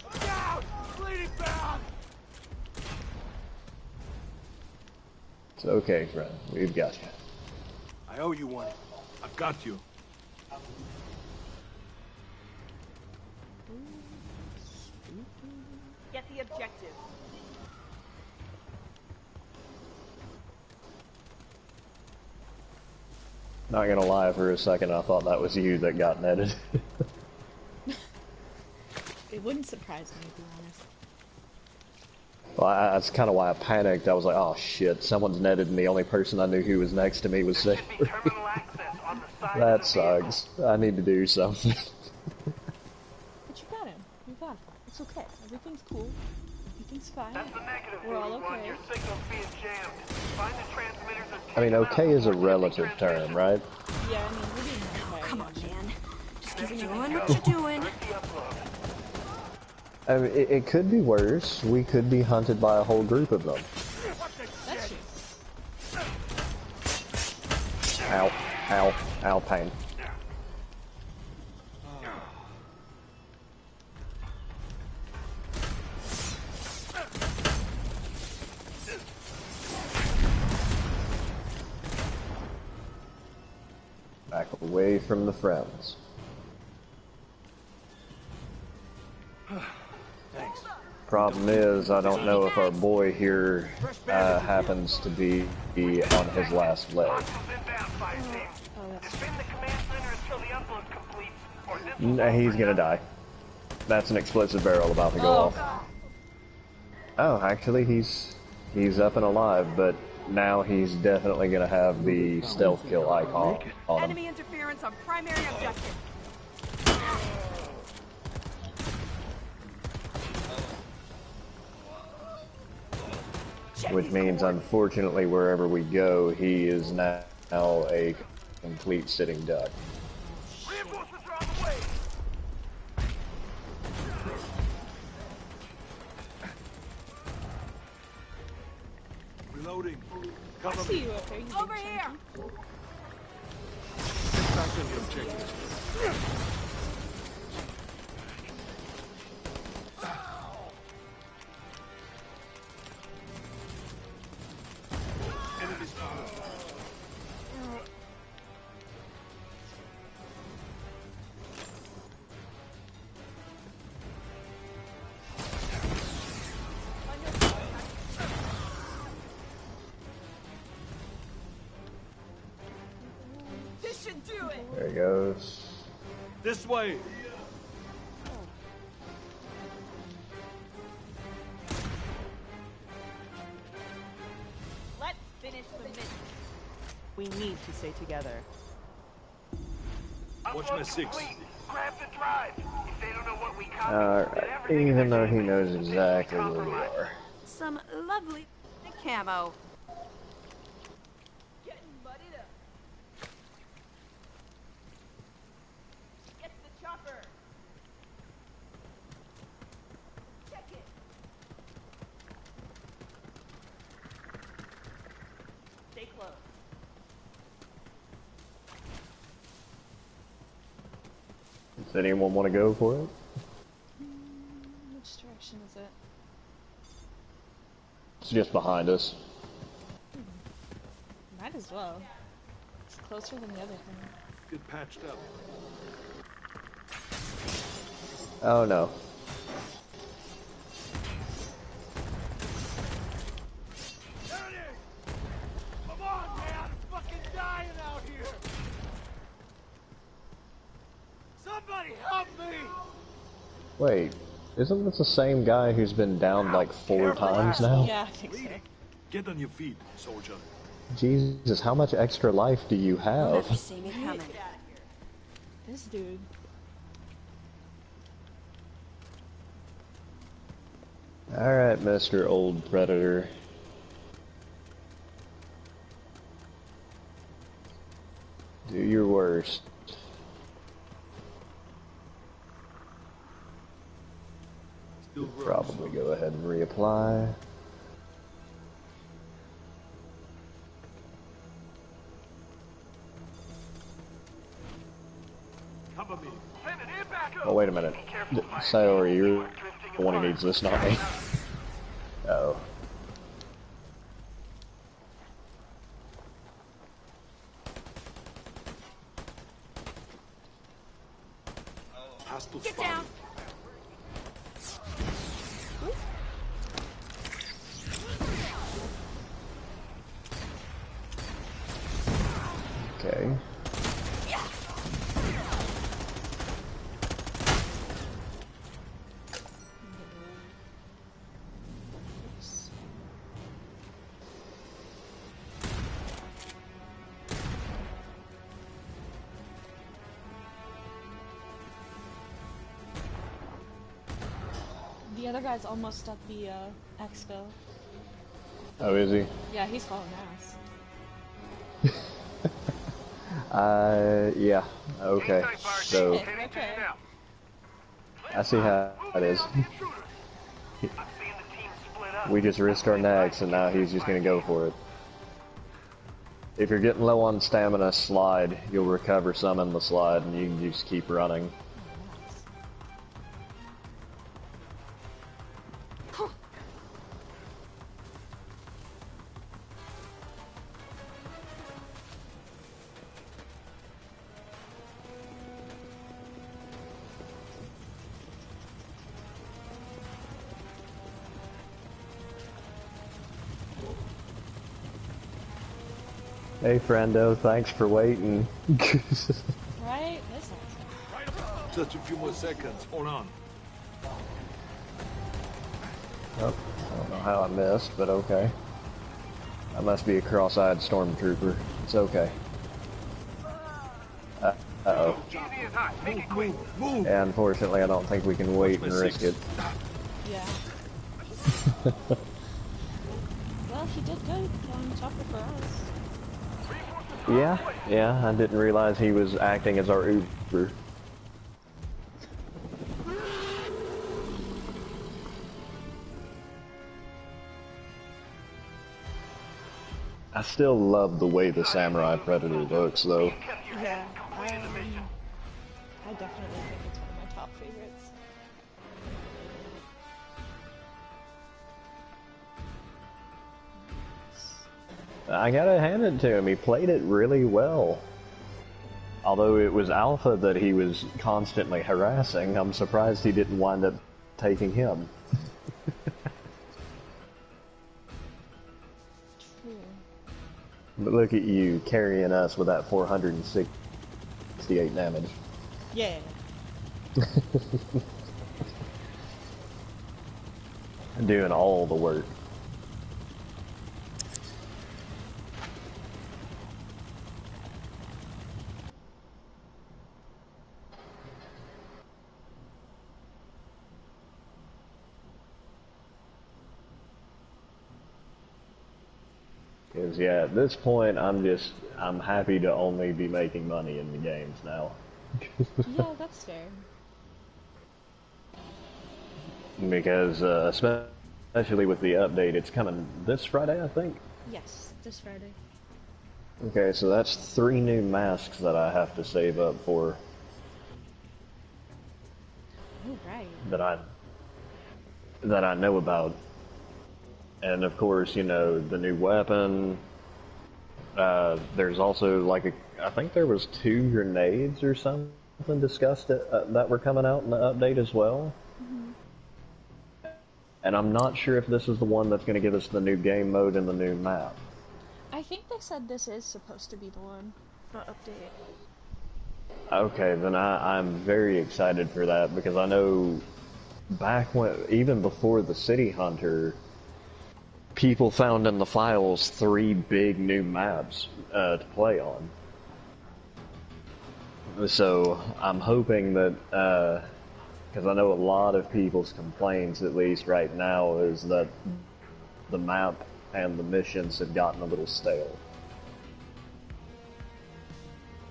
Look out! Bleeding bad! It's okay, friend. We've got you. I owe you one. I've got you. Get the objective. Not gonna lie, for a second I thought that was you that got netted. It wouldn't surprise me, to be honest. Well, that's kind of why I panicked. I was like, oh shit, someone's netted and the only person I knew who was next to me was There safe. should be terminal access on the side That of the vehicle. sucks. I need to do something. But you got him. You got him. It's okay. Everything's cool. Everything's fine. That's the negative, We're all Voodoo One. okay. Your signal's being jammed. Find the transmitters and I mean, take them okay out is a before relative taking term, transmission. right? Yeah, I mean, we're being okay. Come on, man. Just keep There you doing go. what you're doing. Click the upload. I mean, it could be worse. We could be hunted by a whole group of them. That's true. Ow, ow, ow, pain. Back away from the friends. Thanks. Problem is, I don't know if our boy here happens to be on his last leg. Hostiles inbound, fire team. Oh, that's Defend the command center until the upload completes, or this will Nah, he's gonna die. That's an explosive barrel about to go off. Oh, actually, he's up and alive, but now he's definitely gonna have the stealth kill icon on him. Enemy interference on primary objective. Check Which these means, coordinates. unfortunately, wherever we go, he is now a complete sitting duck. Reinforcements are on the way! Reloading. I Cover see me. you up there. You Over big here. chunky. Get back on the objective. Enemies spotted. There he goes. This way. Let's finish the mission. We need to stay together. Watch my six. Grab the drive. If they don't know what we copy, then Alright, everything even is though he legitimate. knows They exactly where we compromise. are. Some lovely camo. Getting muddied up. Get the chopper. Check it. Stay close. Does anyone want to go for it? Which direction is it? It's just behind us. Might as well. It's closer than the other thing. Get patched up. Oh no. There it is! Come on, man! I'm fucking dying out here! Somebody help me! Wait, isn't this the same guy who's been down like 4 times now? Yeah, I think so. Get on your feet, soldier. Jesus, how much extra life do you have? Never see me coming. This dude. Alright, Mr. Old Predator. Do your worst. Still Probably go ahead and reapply. Cover me. Send an air back up! Oh, wait a minute. Sayori, you're the one who needs this, not me. Oh. Hostile Get spotted. down. Okay. The other guy's almost at the expo. Oh, is he? Yeah, he's hauling ass. Yeah. Okay. So, Okay. I see how it is. I'm seeing the team split up. We just risked our necks, and now he's just gonna go for it. If you're getting low on stamina, slide. You'll recover some in the slide, and you can just keep running. Hey, friendo, thanks for waiting. Right? This sounds Just a few more seconds. Hold on. Oh, I don't know how I missed, but okay. I must be a cross-eyed stormtrooper. It's okay. Uh-oh. Easy as hot. Make it quick. Move! Yeah, unfortunately, I don't think we can wait and risk it. Yeah. Well, he did good on chopper for us. Yeah, I didn't realize he was acting as our Uber. I still love the way the Samurai Predator looks, though. Yeah. I definitely think it's one of my top favorites. I gotta hand it to him, he played it really well. Although it was Alpha that he was constantly harassing, I'm surprised he didn't wind up taking him. True. But look at you, carrying us with that 460 68 damage. Yeah. Doing all the work. Because, yeah, at this point, I'm happy to only be making money in the games now. Yeah, that's fair. Because, especially with the update, it's coming this Friday, I think? Yes, this Friday. Okay, so that's 3 new masks that I have to save up for. Oh, right. That I know about. And of course, you know, the new weapon. There's also like I think there was 2 grenades or something discussed that were coming out in the update as well. Mm-hmm. And I'm not sure if this is the one that's going to give us the new game mode and the new map. I think they said this is supposed to be the one for update. Okay, then I'm very excited for that because I know back when, even before the City Hunter, people found in the files 3 big new maps to play on. So I'm hoping that, because I know a lot of people's complaints, at least right now, is that the map and the missions have gotten a little stale.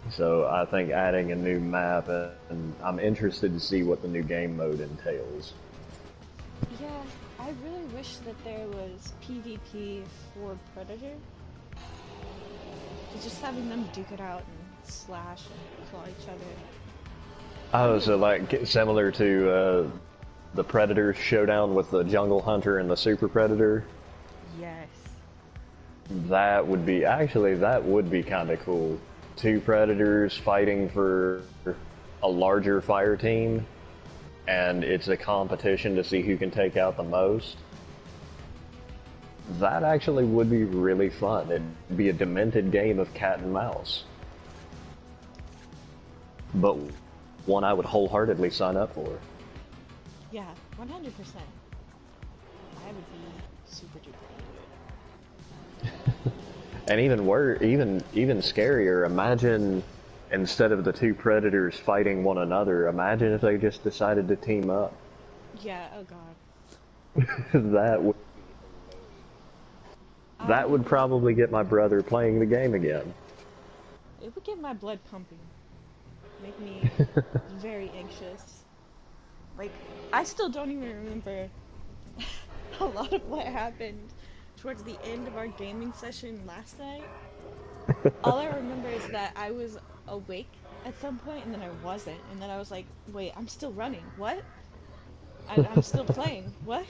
So I think adding a new map, and I'm interested to see what the new game mode entails. Yeah, I really wish that there was PvP for Predator. Just having them duke it out and slash and claw each other. Oh, so like similar to the Predator showdown with the Jungle Hunter and the Super Predator? Yes. That would be kind of cool. 2 Predators fighting for a larger fire team, and it's a competition to see who can take out the most. That actually would be really fun. It'd be a demented game of cat and mouse. But one I would wholeheartedly sign up for. Yeah, 100%. I would be super duper into it. And even scarier, imagine instead of the 2 Predators fighting one another, imagine if they just decided to team up. Yeah, oh god. That would probably get my brother playing the game again. It would get my blood pumping. Make me very anxious. Like, I still don't even remember a lot of what happened towards the end of our gaming session last night. All I remember is that I was awake at some point and then I wasn't. And then I was like, wait, I'm still running. What? I'm still playing. What?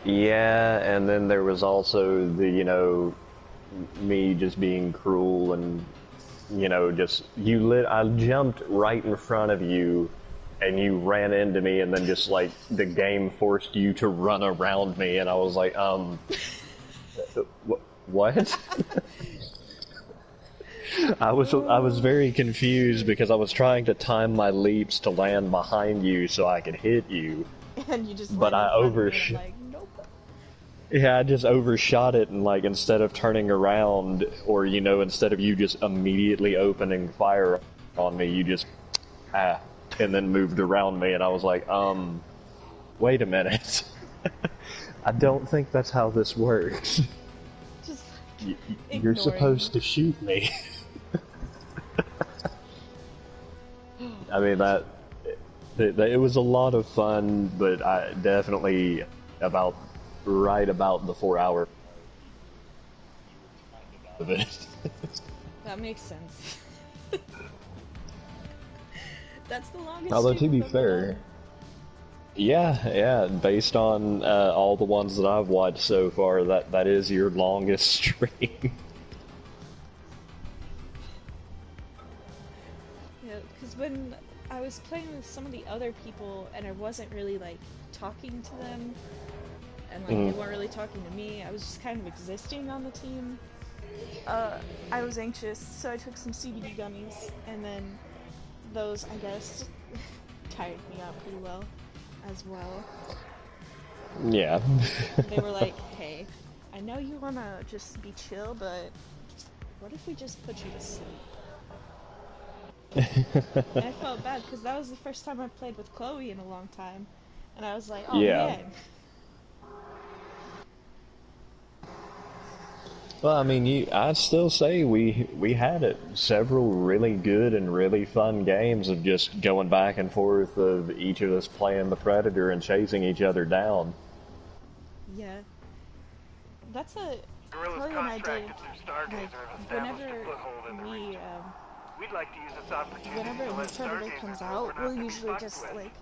Yeah, and then there was also the, you know, me just being cruel and, you know, just, I jumped right in front of you and you ran into me and then just like the game forced you to run around me and I was like, what? I was very confused because I was trying to time my leaps to land behind you so I could hit you. And you just but I overshot. Like, nope. Yeah, I just overshot it and like instead of turning around or you know instead of you just immediately opening fire on me, you just and then moved around me and I was like, wait a minute. I don't think that's how this works. Just you're supposed to shoot me. I mean it was a lot of fun, but I definitely right about the 4 hour of it. That makes sense. That's the longest. Although to be fair, yeah, based on all the ones that I've watched so far, that is your longest stream. Yeah, because when I was playing with some of the other people and I wasn't really like talking to them, and like they weren't really talking to me, I was just kind of existing on the team. I was anxious, so I took some CBD gummies, and then those, I guess, tired me out pretty well, as well. Yeah. They were like, hey, I know you wanna just be chill, but what if we just put you to sleep? And I felt bad, because that was the first time I played with Chloe in a long time, and I was like, oh Yeah. man. Well, I mean, I'd still say we had it several really good and really fun games of just going back and forth of each of us playing the Predator and chasing each other down. Yeah. That's a... Guerrillas Chloe and I did, contracted through Stargazer like, have established whenever a foothold in the we, region. We'd like to use this opportunity whenever to a new let Predator Stargazer comes know out, we're not we'll to be usually fucked just, with. like,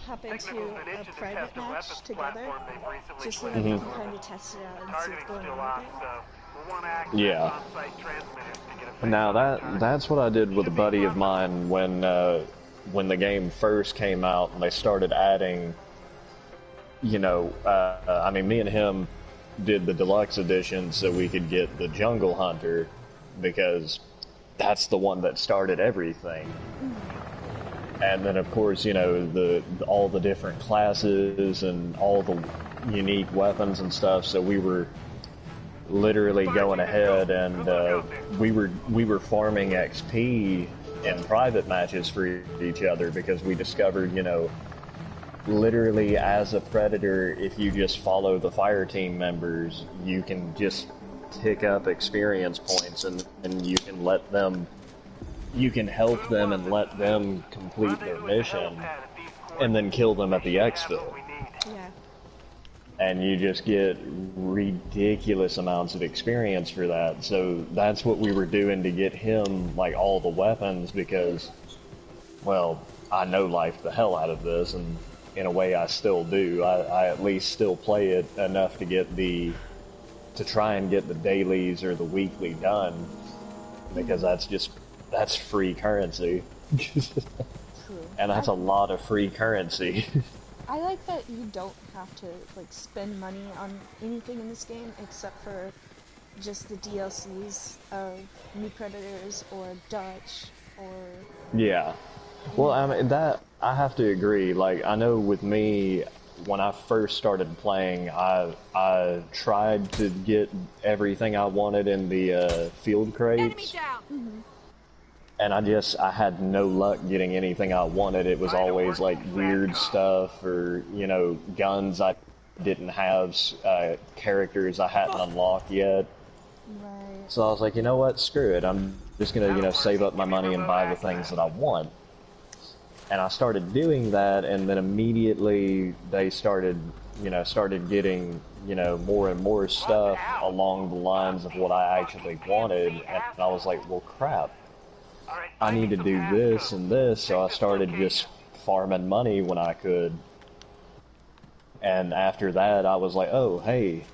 hop into Technicals been a itching to private test a match weapons together, platform they've recently just so that cleared. we can kind of test it out and see what's Targeting's going still on off, with it. so we'll want to access Yeah. on-site transmitters to get a face Now on the target. that's what I did with a buddy of mine when the game first came out and they started adding, I mean, me and him did the deluxe edition so we could get the Jungle Hunter because that's the one that started everything. And then of course, all the different classes and all the unique weapons and stuff, so we were literally going ahead and we were farming XP in private matches for each other because we discovered, literally as a Predator, if you just follow the fire team members, you can just pick up experience points and you can you can help them and let them complete their mission and then kill them at the exfil. Yeah. And you just get ridiculous amounts of experience for that. So that's what we were doing to get him, like, all the weapons because, well, I know life the hell out of this, and in a way I still do. I at least still play it enough to try and get the dailies or the weekly done, because that's free currency. True. And that's a lot of free currency. I like that you don't have to, like, spend money on anything in this game except for just the DLCs of New Predators or Dutch or... Yeah. Well, I mean, that, I have to agree. Like, I know with me, when I first started playing, I tried to get everything I wanted in the field Enemy crates. down! And I had no luck getting anything I wanted. It was always like weird stuff or, guns I didn't have, characters I hadn't unlocked yet. Right. So I was like, you know what, screw it. I'm just gonna, save up my money and buy the things that I want. And I started doing that, and then immediately they started getting, more and more stuff along the lines of what I actually wanted. And I was like, well, crap. I need to do this and this, so I started just farming money when I could. And after that, I was like, oh, hey,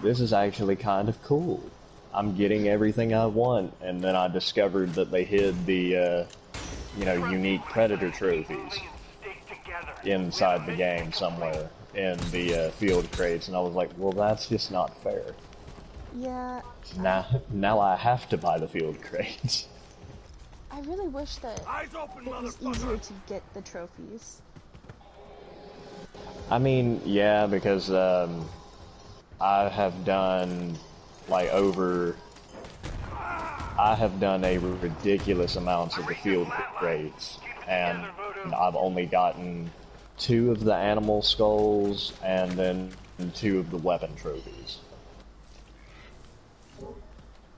this is actually kind of cool. I'm getting everything I want. And then I discovered that they hid the, unique Predator trophies inside the game somewhere in the field crates. And I was like, well, that's just not fair. Yeah. Now I have to buy the field crates. I really wish that it was easier to get the trophies. I mean, yeah, because I have done I have done a ridiculous amounts of the field crates, and I've only gotten 2 of the animal skulls and then 2 of the weapon trophies.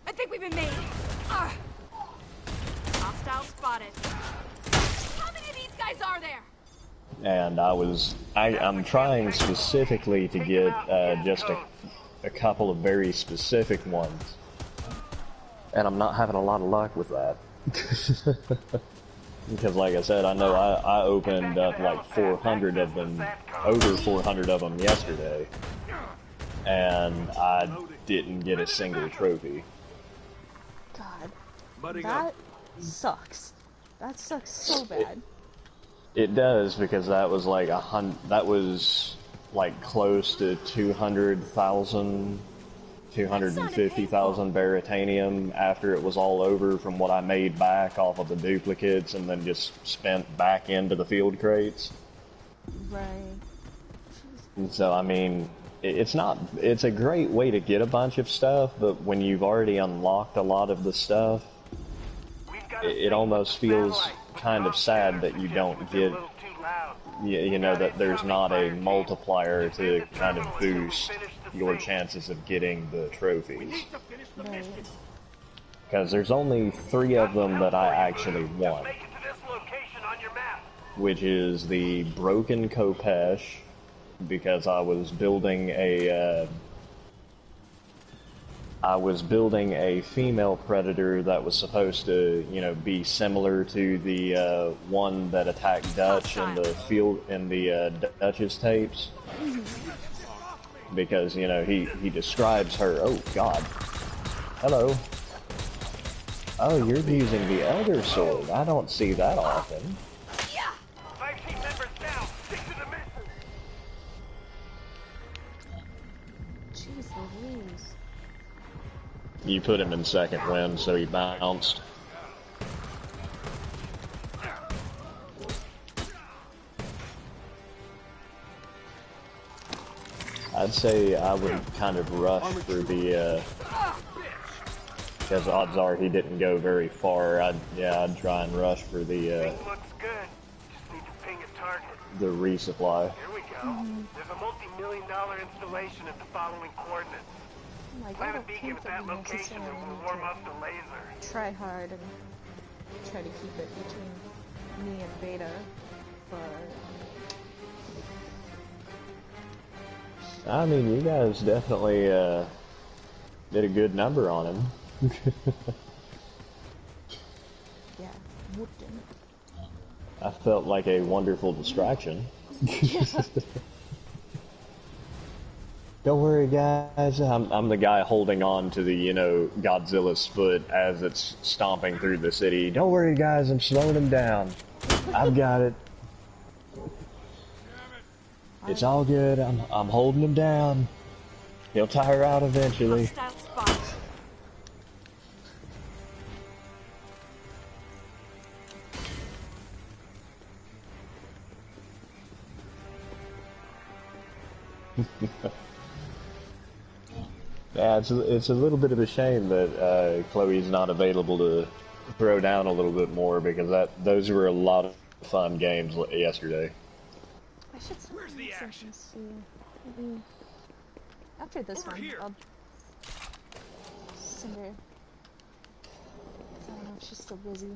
I think we've been made. Hostile spotted. How many of these guys are there? And I'm trying specifically to get just a couple of very specific ones. And I'm not having a lot of luck with that. Because like I said, I know I opened up like 400 of them, over 400 of them yesterday. And I didn't get a single trophy. God, Buddy that sucks. That sucks so bad. It does, because that was like close to 200,000 250,000 Veritanium after it was all over from what I made back off of the duplicates and then just spent back into the field crates. Right. And so, I mean, it's a great way to get a bunch of stuff, but when you've already unlocked a lot of the stuff, it almost feels kind of sad that you don't get, you know, that there's not a multiplier to kind of boost your chances of getting the trophies. Right. Because there's only 3 of them that I actually want, which is the Broken Kopesh, because I was building a female predator that was supposed to, you know, be similar to the one that attacked Dutch in the field in the Dutch's tapes, because, you know, he describes her. Oh God, hello. Oh, you're using the Elder Sword. I don't see that often. Jeez Louise. You put him in second wind, so he bounced. I'd say I would kind of rush for the, because odds are he didn't go very far. I'd try and rush for the, the resupply. Here we go. There's a multi-million-dollar installation at the following coordinates. Oh my Plant God, a beacon at that location and we'll warm up the laser. try hard and try to keep it between me and Beta, but I mean, you guys definitely did a good number on him. yeah, whooped him. I felt like a wonderful distraction. Yeah. Don't worry, guys. I'm the guy holding on to the, you know, Godzilla's foot as it's stomping through the city. Don't worry, guys. I'm slowing him down. I've got it. It's all good. I'm holding him down. He'll tire out eventually. Hostile spot. Yeah, it's a little bit of a shame that Chloe's not available to throw down a little bit more, because those were a lot of fun games yesterday. I should send the action? See. Maybe after this one, I'll send her. I don't know if she's still busy.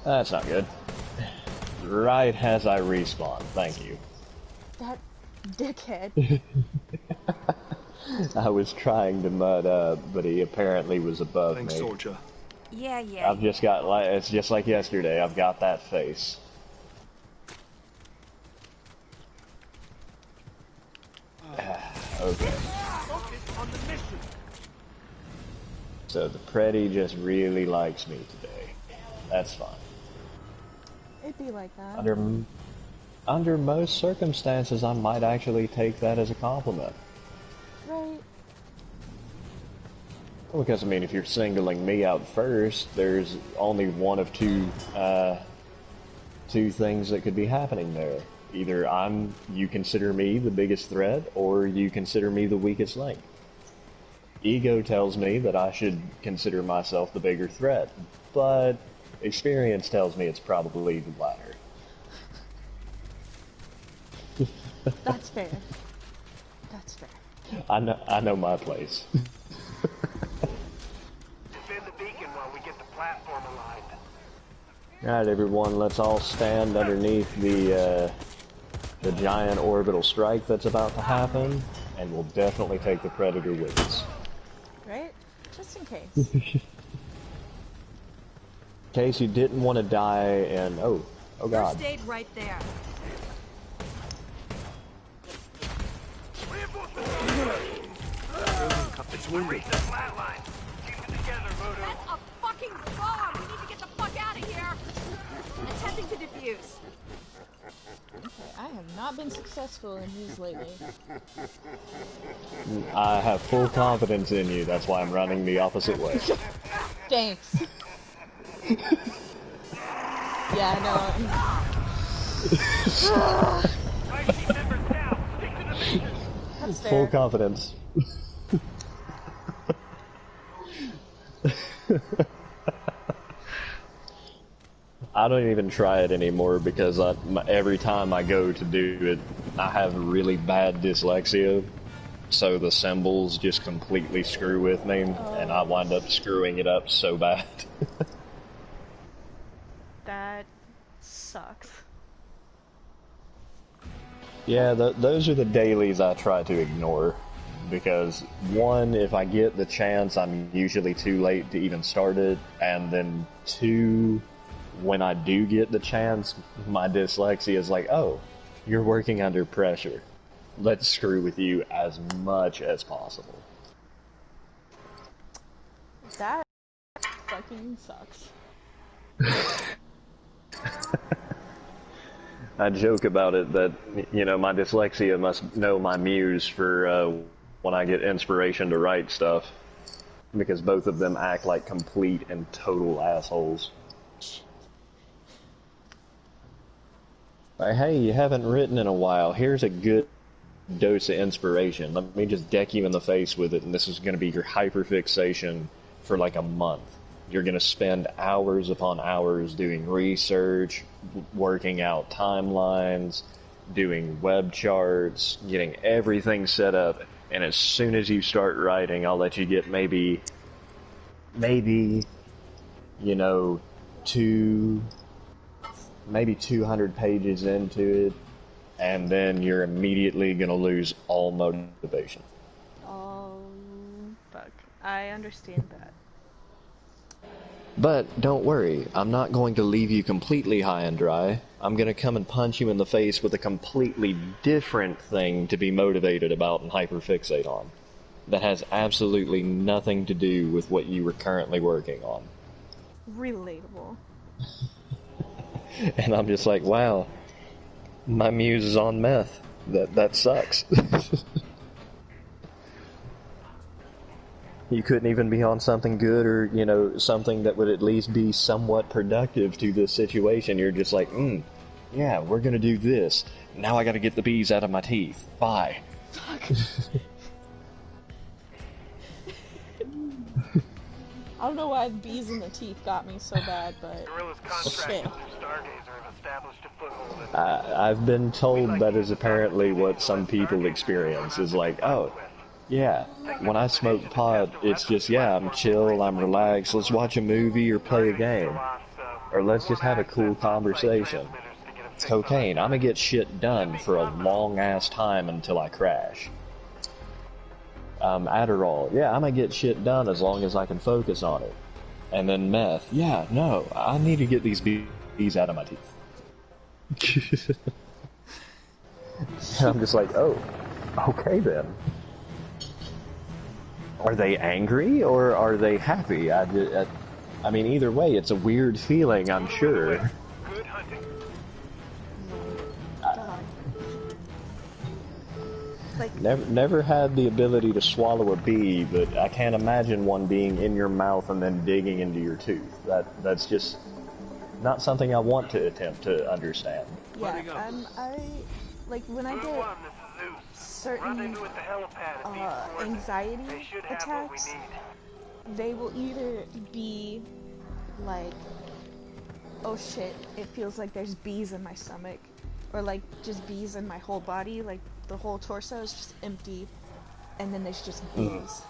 That's not good. Right as I respawn, thank you. That dickhead. I was trying to mud up, but he apparently was above me. Soldier. Yeah, yeah. I've just got, like, it's just like yesterday, I've got that face. Okay. So the Pretty just really likes me today. That's fine. It'd be like that. Under most circumstances, I might actually take that as a compliment. Right. Because, I mean, if you're singling me out first, there's only one of two things that could be happening there. Either you consider me the biggest threat, or you consider me the weakest link. Ego tells me that I should consider myself the bigger threat, but experience tells me it's probably the latter. That's fair. That's fair. I know my place. Defend the beacon while we get the platform aligned. Alright, everyone, let's all stand underneath the giant orbital strike that's about to happen, and we'll definitely take the Predator with us. Right? Just in case. In case you didn't want to die and... Oh god. First aid right there. It's wounded. Flatline. Keep it together, use. Okay, I have not been successful in these lately. I have full confidence in you, that's why I'm running the opposite way. Thanks. Yeah, no. Right team members down. Stick to the mission. That's Full fair. confidence. I don't even try it anymore because every time I go to do it, I have really bad dyslexia, so the symbols just completely screw with me, and I wind up screwing it up so bad. That sucks. Yeah, those are the dailies I try to ignore, because one, if I get the chance, I'm usually too late to even start it, and then two, when I do get the chance, my dyslexia is like, oh, you're working under pressure. Let's screw with you as much as possible. That fucking sucks. I joke about it that, you know, my dyslexia must know my muse for when I get inspiration to write stuff, because both of them act like complete and total assholes. Like, hey, you haven't written in a while. Here's a good dose of inspiration. Let me just deck you in the face with it, and this is going to be your hyperfixation for like a month. You're going to spend hours upon hours doing research, working out timelines, doing web charts, getting everything set up, and as soon as you start writing, I'll let you get maybe, you know, maybe 200 pages into it, and then you're immediately going to lose all motivation. Oh, fuck. I understand that. But don't worry, I'm not going to leave you completely high and dry. I'm going to come and punch you in the face with a completely different thing to be motivated about and hyperfixate on. That has absolutely nothing to do with what you were currently working on. Relatable. And I'm just like, wow, my muse is on meth. That sucks. You couldn't even be on something good, or, you know, something that would at least be somewhat productive to this situation. You're just like, yeah, we're gonna do this. Now I gotta get the bees out of my teeth. Bye. Fuck. I don't know why bees in the teeth got me so bad, but Guerrilla's contracted through Stargazer have established a foothold in I've been told that is apparently what some people experience, is like, oh, yeah, when I smoke pot, it's just, yeah, I'm chill, I'm relaxed, let's watch a movie or play a game. Or let's just have a cool conversation. It's cocaine, I'm gonna get shit done for a long-ass time until I crash. Adderall, yeah, I'm gonna get shit done as long as I can focus on it. And then meth, yeah, no, I need to get these bees out of my teeth. And I'm just like, oh, okay then. Are they angry or are they happy? I mean, either way, it's a weird feeling, I'm sure. good hunting. God. Like, Never had the ability to swallow a bee, but I can't imagine one being in your mouth and then digging into your tooth. That's just not something I want to attempt to understand. yeah, I like when I Blue get One, this is Zeus. certain Rendezvous at the helipad at these coordinates. anxiety They should have what we attacks, need. they will either be like, oh shit, it feels like there's bees in my stomach, or like just bees in my whole body, like the whole torso is just empty, and then there's just bees.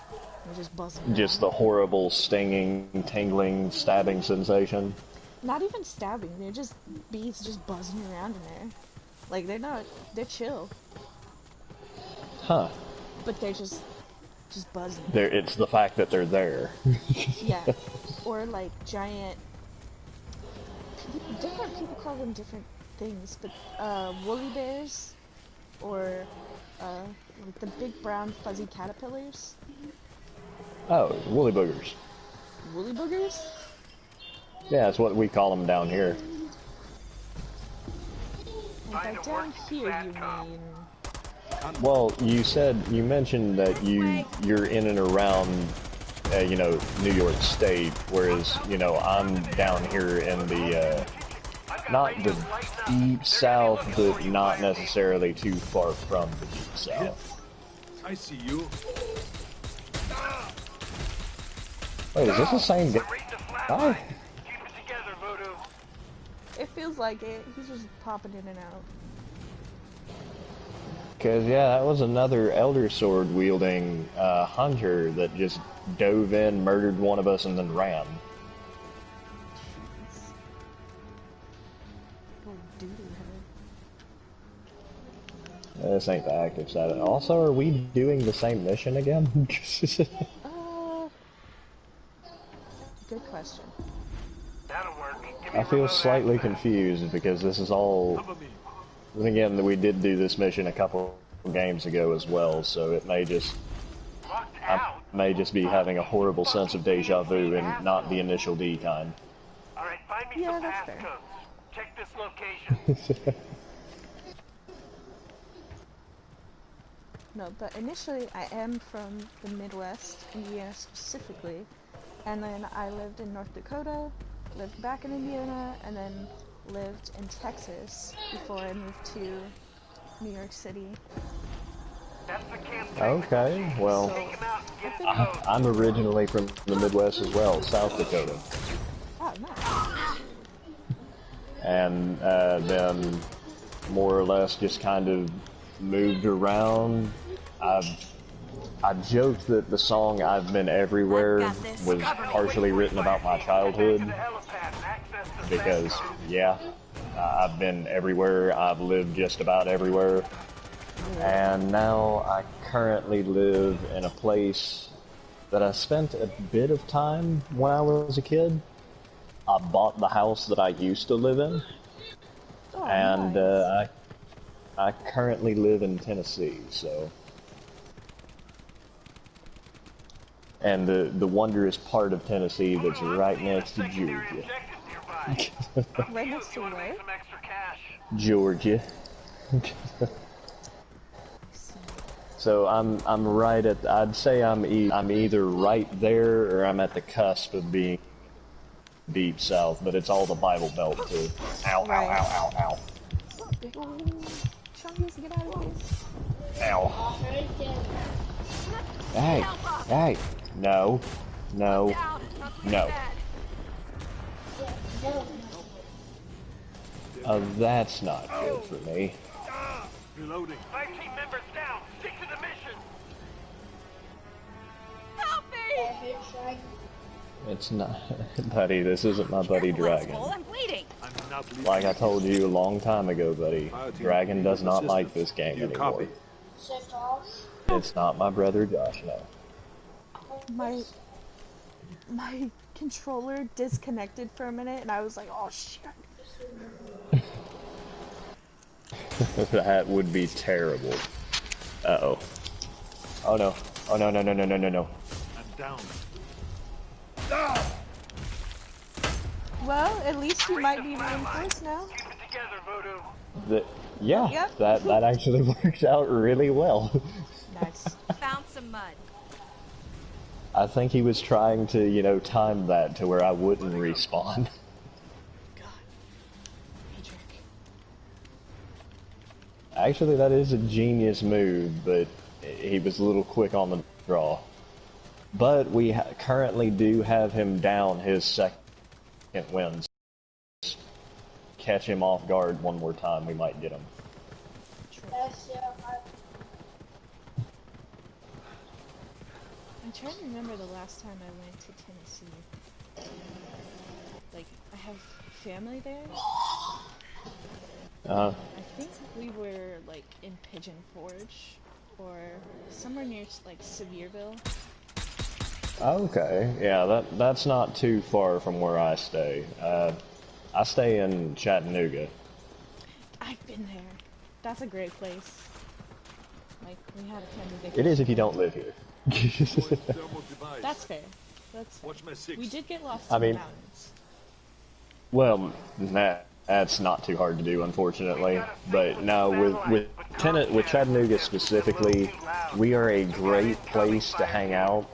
They're just buzzing. Just the horrible stinging, tingling, stabbing sensation. Not even stabbing, they're just bees just buzzing around in there. Like, they're chill, Huh. but they're just buzzing. It's the fact that they're there. Yeah. Or like giant, different people call them different things, but woolly bears, or like the big brown fuzzy caterpillars. Oh, woolly boogers. Woolly boogers? Yeah, that's what we call them down here. And by down here, you mean... Well, you mentioned that you're in and around, you know, New York State, whereas, you know, I'm down here in the, not the deep south, but not necessarily too far from the deep south. I see you. Wait, is this the same guy? Keep it together, Voodoo. It feels like it. He's just popping in and out. Because, yeah, that was another Elder Sword wielding hunter that just dove in, murdered one of us, and then ran. Little doodoo head. This ain't the active side. Also, are we doing the same mission again? Good question. That'll work. Give me I feel remote slightly access. confused because this is all... Cover me. And again, we did do this mission a couple games ago as well, so it may just... Locked I out. may just be having a horrible sense of deja vu and not the initial D kind. Alright, find me Yeah, some that's fair. passcodes. Check this location. No, but initially I am from the Midwest, Indiana specifically, and then I lived in North Dakota, lived back in Indiana, and then lived in Texas before I moved to New York City. That's the campaign. Okay, well, Take him out and get his code. I'm originally from the Midwest as well, South Dakota. Oh, nice. And then more or less just kind of moved around. I joked that the song I've Been Everywhere I've got this. was Cover me. partially written about my childhood, To the helipad and access the because, passcode. yeah, I've been everywhere, I've lived just about everywhere, and now I currently live in a place that I spent a bit of time when I was a kid. I bought the house that I used to live in, Oh, and nice. I currently live in Tennessee, so... And the wondrous part of Tennessee that's right next to Secondary Georgia. objectives nearby. Right next to You wanna where? make some extra cash? Georgia. So I'm right at, I'd say I'm either right there or I'm at the cusp of being deep south, but it's all the Bible Belt too. Ow, Right. ow, ow, ow, ow. Big ol' chungus, get out of here. Ow. Hey, hey. No, no, Down. Not too no. bad. That's not good for me. Reloading. 5 team members down. Stick to the mission. Help me! It's not, buddy, this isn't my buddy Careful, Dragon. asshole, I'm bleeding. I'm not leaving. Like I told you a long time ago, buddy, Dragon does not like this game You anymore. copy? It's not my brother Josh, no. My controller disconnected for a minute, and I was like, oh shit. That would be terrible. Uh-oh. Oh no. Oh no, no, no, no, no, no, no. I'm down. Well, at least you might be reinforced now. Keep it together, Voodoo. Yeah, Yep. that actually worked out really well. Nice. Found some mud. I think he was trying to, you know, time that to where I wouldn't respawn. God. Patrick. Actually, that is a genius move, but he was a little quick on the draw. But we currently do have him down his second win. Catch him off guard one more time, we might get him. I'm trying to remember the last time I went to Tennessee. Like, I have family there. I think we were, like, in Pigeon Forge, or somewhere near, like, Sevierville. Okay, yeah, that's not too far from where I stay. I stay in Chattanooga. I've been there. That's a great place. Like, we had a family vacation. It is if you don't live here. Thermal device. That's fair. That's fair. Watch my six. We did get lost I in the mean- mountains. Well, That's not too hard to do, unfortunately. But no, with Chattanooga specifically, we are a great place to hang out.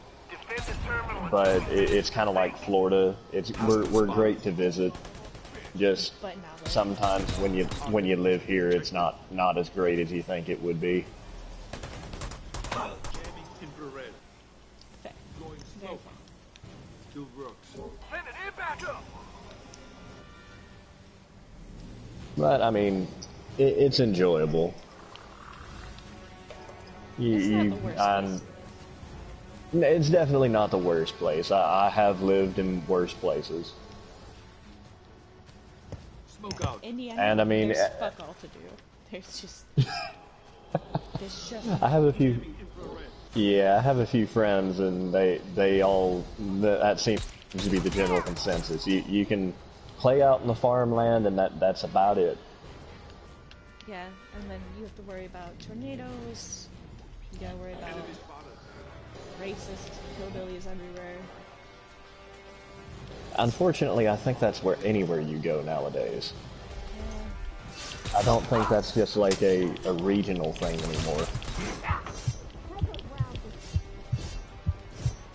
But it's kind of like Florida. We're great to visit. Just But now that sometimes when you live here, it's not as great as you think it would be. Jamming infrared. fair. Going Very slow. fair. 2 rooks. Send it in back up. But I mean, it's enjoyable. It's not the worst place. It's definitely not the worst place. I have lived in worse places. Smoke out. Indiana, And I mean, there's fuck all to do. There's just... there's just... I have a few. Infrared. Yeah, I have a few friends, and they all that seems to be the general consensus. You can play out in the farmland, and that's about it. Yeah, and then you have to worry about tornadoes. You gotta worry about racist hillbillies everywhere. Unfortunately, I think that's where anywhere you go nowadays. I don't think that's just like a regional thing anymore.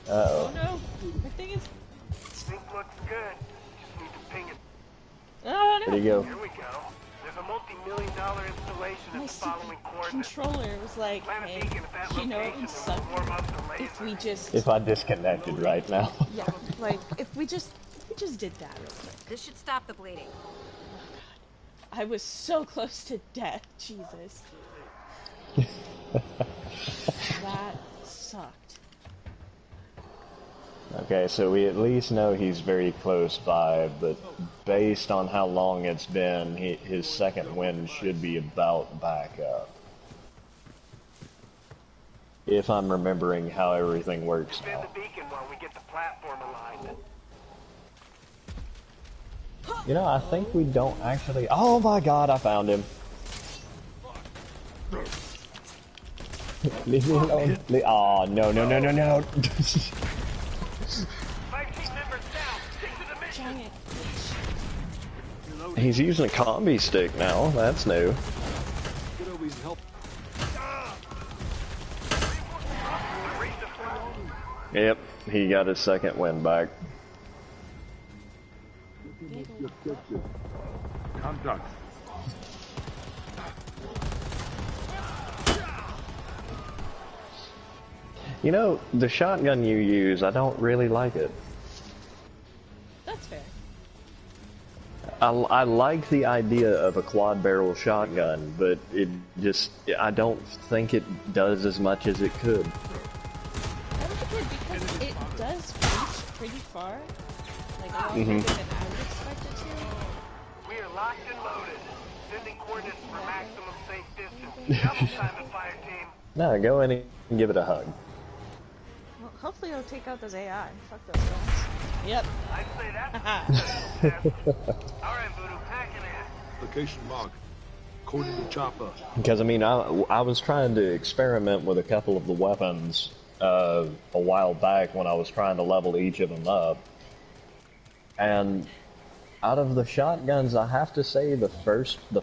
Oh Uh-oh. no! My thing is... Think looks good. Just need to ping it. Oh There you no! go. Here we go. There's a multi-million-dollar installation My at the following stupid coordinates. controller was like, Plant a hey, beacon at that you know, it location would and suck we'll warm up the if we laser. just... If I disconnected right now. Yeah, like, if we just did that real quick. This should stop the bleeding. I was so close to death, Jesus. That sucked. Okay, so we at least know he's very close by, but based on how long it's been, his second wind should be about back up. If I'm remembering how everything works Spin now. the beacon while we get the platform aligned. You know, I think we don't actually... Oh my god, I found him. Leave me alone. Oh, no, no, no, no, no. Five team members down. Stick to the mission. Giant. He's using a combi stick now. That's new. Could always help. Reach the front. Yep, he got his second win back. Your objective. Contact. You know, the shotgun you use, I don't really like it. That's fair. I like the idea of a quad barrel shotgun, but I don't think it does as much as it could. I don't think it, because it does reach pretty far. Like, a lot further than I would expect it to. We are locked and loaded. Sending coordinates for maximum safe distance. Double time it, fire team. No, go in and give it a hug. Well, hopefully it'll take out those AI. Fuck those guys. Yep. I'd say that's Alright, Voodoo, packing in. Location marked. According to Chopper. Because, I mean, I was trying to experiment with a couple of the weapons a while back when I was trying to level each of them up. And out of the shotguns, I have to say the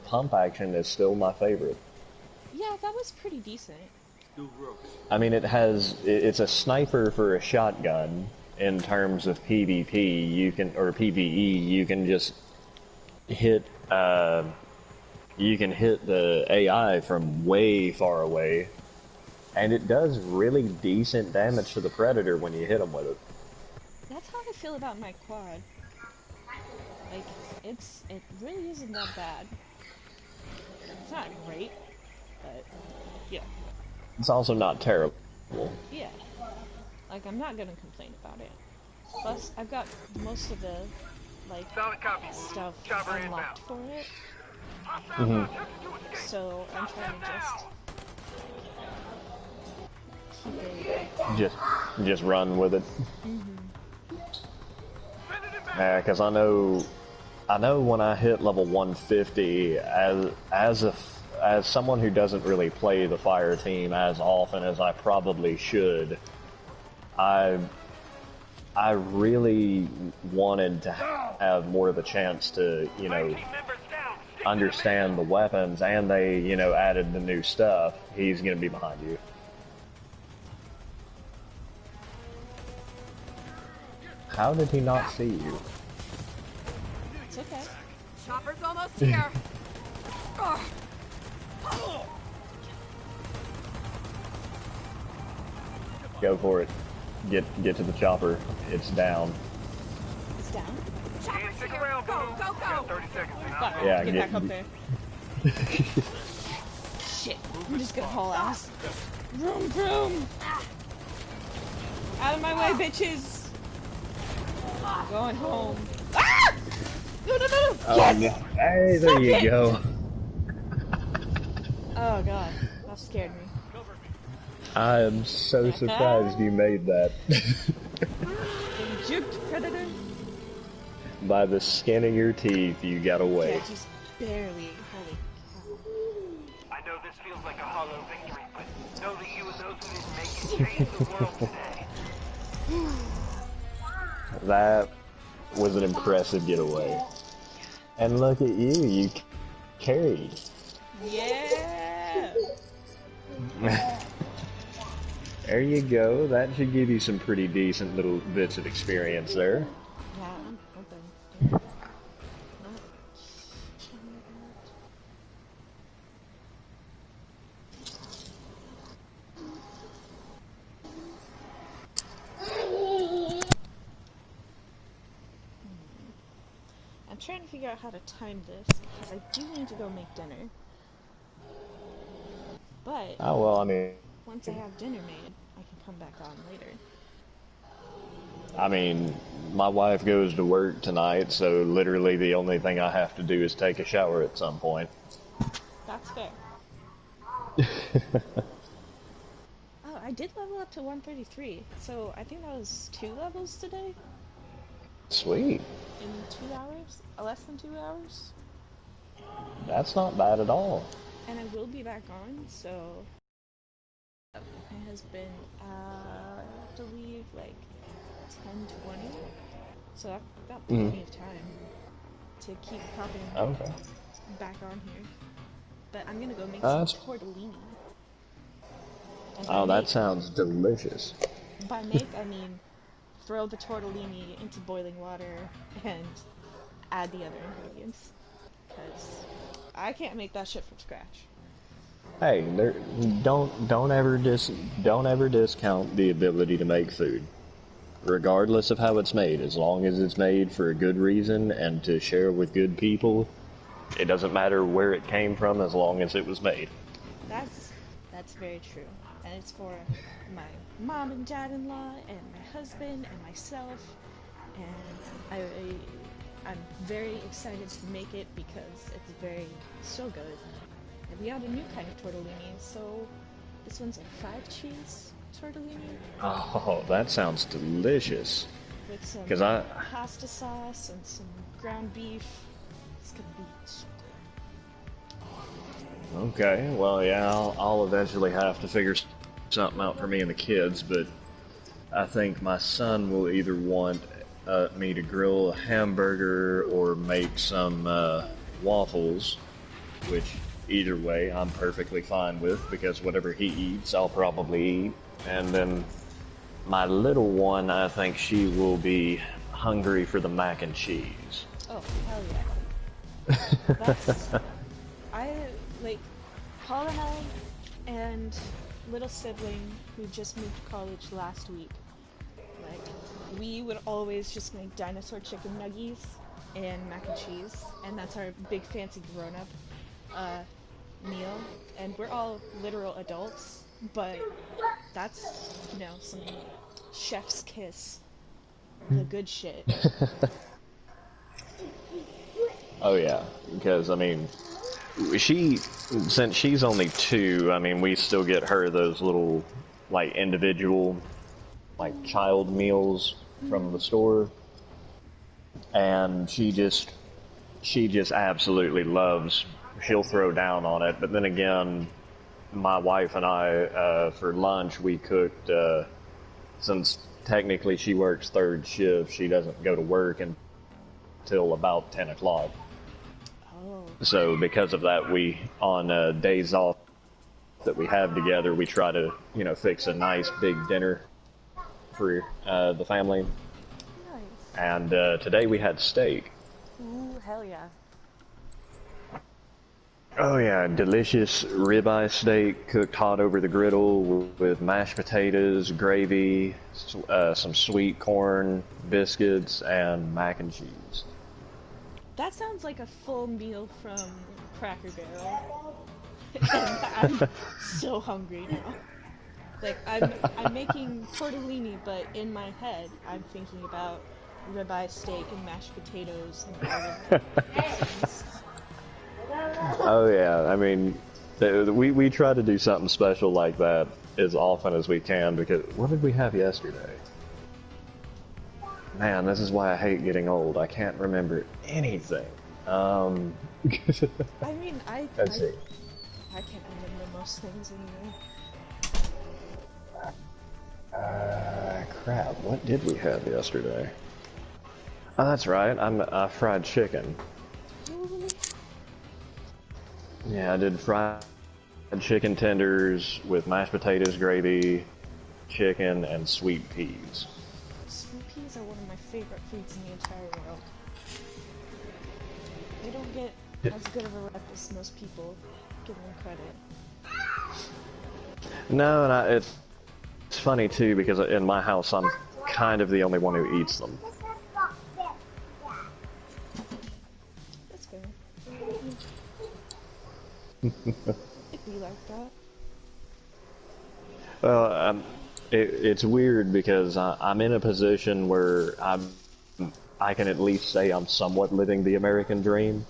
pump action is still my favorite. Yeah, that was pretty decent. 2 rooks. I mean, it's a sniper for a shotgun in terms of PvP, or PvE, you can just hit, you can hit the AI from way far away, and it does really decent damage to the Predator when you hit him with it. That's how I feel about my quad. Like, it really isn't that bad. It's not great, but, yeah. It's also not terrible. Yeah. Like, I'm not gonna complain about it. Plus, I've got most of the, like, Solid copy. stuff Chopper unlocked inbound. for it, Hostile attempting to escape. so I'm trying to just keep it... Just run with it. Yeah, because I know when I hit level 150, as someone who doesn't really play the fire team as often as I probably should, I really wanted to have more of a chance to, you know, understand the weapons and they, you know, added the new stuff, he's gonna be behind you. How did he not see you? It's okay. Chopper's almost here. Go for it. Get to the chopper. It's down. It's down. Chopper's Stick here. around, Go, Boom. go, We got go. 30 seconds. and Fuck, I'm Yeah, get get- back up there. Shit, I'm just gonna haul ass. Vroom, vroom! Out of my way, bitches! I'm going home. Ah! No, no, no, no! Oh, Yes! yeah. Hey, there Stop you it! go. Oh god, that scared me. I am so surprised you made that. Getting juked, predator? By the skin of your teeth, you got away. Yeah, just barely. Holy cow. I know this feels like a hollow victory, but know that you and those who didn't make it changed the world today. That was an impressive getaway. And look at you, you carried. Yeah! There you go. That should give you some pretty decent little bits of experience there. Yeah, I'm hoping. Yeah. Not- I'm trying to figure out how to time this because I do need to go make dinner. But Oh, well, I mean, once I have dinner made, I can come back on later. my wife goes to work tonight, so literally the only thing I have to do is take a shower at some point. That's fair. Oh, I did level up to 133, so I think that was 2 levels today Sweet. in 2 hours? Less than 2 hours? That's not bad at all. And I will be back on, so it has been, I have to leave like 10:20, so I've got plenty of time to keep popping Okay. back on here. But I'm gonna go make That's- some tortellini. And by Oh, that make- sounds delicious. By make, I mean throw the tortellini into boiling water and add the other ingredients. Because I can't make that shit from scratch. Hey, don't ever discount the ability to make food, regardless of how it's made. As long as it's made for a good reason and to share with good people, it doesn't matter where it came from as long as it was made. That's very true. And it's for my mom and dad-in-law and my husband and myself. And I'm very excited to make it because it's so good. And we got a new kind of tortellini, so this one's a 5-cheese tortellini Oh, that sounds delicious. with some 'Cause I- pasta sauce and some ground beef. It's gonna be so good. Okay, well, yeah, I'll eventually have to figure something out for me and the kids, but I think my son will either want me to grill a hamburger or make some waffles, which either way I'm perfectly fine with because whatever he eats, I'll probably eat. And then my little one, I think she will be hungry for the mac and cheese. Oh, hell yeah. That's... Paul and I and little sibling who just moved to college last week, we would always just make dinosaur chicken nuggies and mac and cheese, and that's our big fancy grown-up meal. And we're all literal adults, but that's, some chef's kiss. The good shit. Oh yeah, because since she's only 2, we still get her those little, individual, child meals from the store, and she just absolutely loves. She'll throw down on it, but then again, my wife and I, for lunch, we cooked. Since technically she works 3rd shift, she doesn't go to work until about 10 o'clock. Oh. So because of that, we on days off that we have together, we try to, you know, fix a nice big dinner for the family. Nice. And today we had steak. Ooh, hell yeah. Oh yeah, delicious ribeye steak cooked hot over the griddle with mashed potatoes, gravy, some sweet corn, biscuits, and mac and cheese. That sounds like a full meal from Cracker Barrel. And I'm so hungry now. Like, I'm making tortellini, but in my head, I'm thinking about ribeye steak and mashed potatoes and all of those things. Oh yeah, I mean, we try to do something special like that as often as we can because what did we have yesterday? Man, this is why I hate getting old. I can't remember anything. I mean, Let's see. I can't remember most things anyway. Crap, what did we have yesterday? Oh, that's right, I fried chicken. Yeah, I did fried chicken tenders with mashed potatoes, gravy, chicken, and sweet peas. Sweet peas are one of my favorite foods in the entire world. They don't get as good of a rep as most people give them credit. No, and it's funny too because in my house I'm kind of the only one who eats them. That's fair. It'd be like that. Well, it's weird because I'm in a position where I can at least say I'm somewhat living the American dream.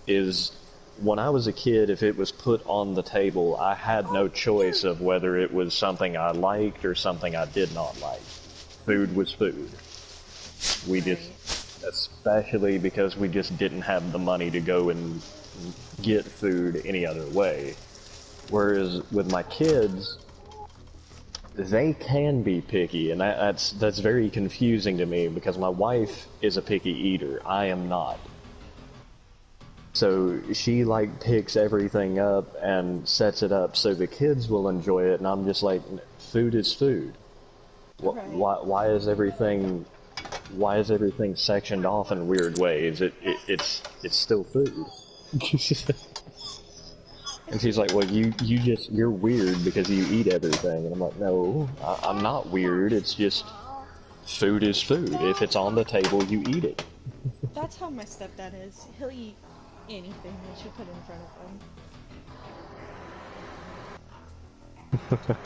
Is when I was a kid, if it was put on the table, I had no choice of whether it was something I liked or something I did not like. Food was food. We just, especially because we just didn't have the money to go and get food any other way. Whereas with my kids, they can be picky, and that's very confusing to me because my wife is a picky eater. I am not. So she like picks everything up and sets it up so the kids will enjoy it, and I'm just like, food is food. Right. Why is everything sectioned off in weird ways? It's still food. And she's like, well, you're weird because you eat everything. And I'm like, no, I'm not weird. It's just food is food. If it's on the table, you eat it. That's how my stepdad is. He'll eat anything that you put in front of him.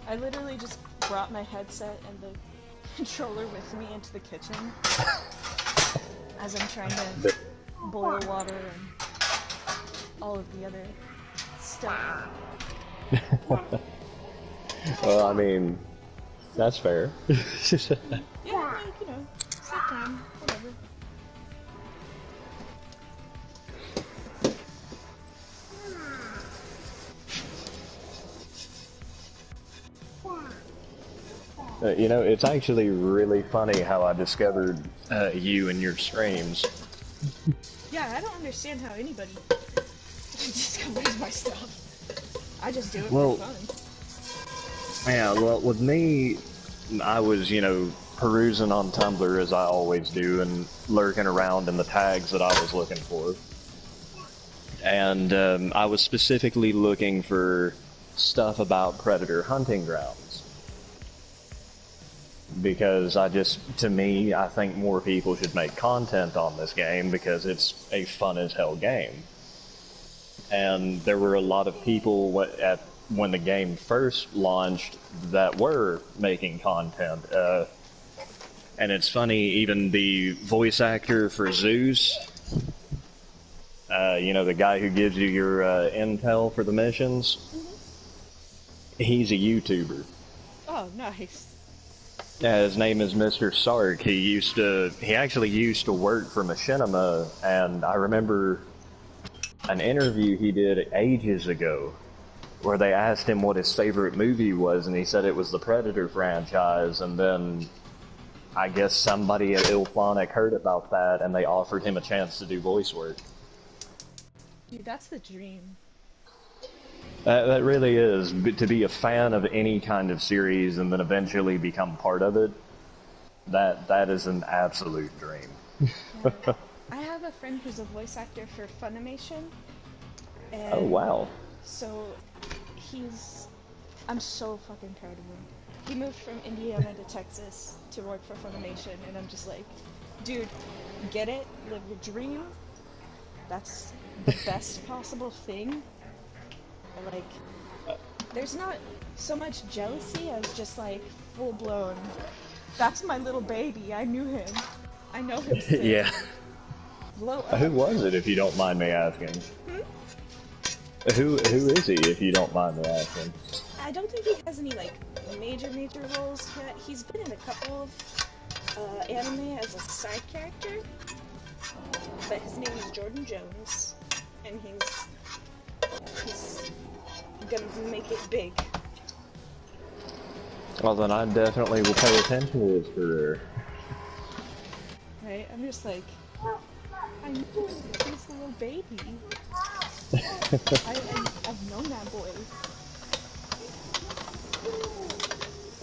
I literally just brought my headset and the controller with me into the kitchen as I'm trying to boil water and all of the other stuff. Well, I mean, that's fair. Yeah, like, you know, snack time, whatever. You know, it's actually really funny how I discovered you and your streams. Yeah, I don't understand how anybody discovers my stuff. I just do it Well, for fun. Yeah, well, with me, I was, you know, perusing on Tumblr as I always do and lurking around in the tags that I was looking for. And I was specifically looking for stuff about predator hunting grounds. Because to me, I think more people should make content on this game because it's a fun as hell game. And there were a lot of people when the game first launched that were making content. And it's funny, even the voice actor for Zeus, you know, the guy who gives you your intel for the missions, he's a YouTuber. Oh, nice. Yeah, his name is Mr. Sark. He actually used to work for Machinima, and I remember an interview he did ages ago where they asked him what his favorite movie was, and he said it was the Predator franchise, and then I guess somebody at Ilplonic heard about that and they offered him a chance to do voice work. Dude, that's the dream. That really is. To be a fan of any kind of series and then eventually become part of it, that is an absolute dream. Yeah. I have a friend who's a voice actor for Funimation. And Oh, wow. So I'm so fucking proud of him. He moved from Indiana to Texas to work for Funimation, and I'm just like, dude, get it, live your dream. That's the best possible thing. Like, there's not so much jealousy as just like full blown. That's my little baby. I knew him. I know him. Still. Yeah. Blow up. Who was it, if you don't mind me asking? Who is he, if you don't mind me asking? I don't think he has any like major roles yet. He's been in a couple of anime as a side character, but his name is Jordan Jones, and he's gonna make it big. Well, then I definitely will pay attention to his career. Right? I'm just like, I know he's a little baby. I've known that boy.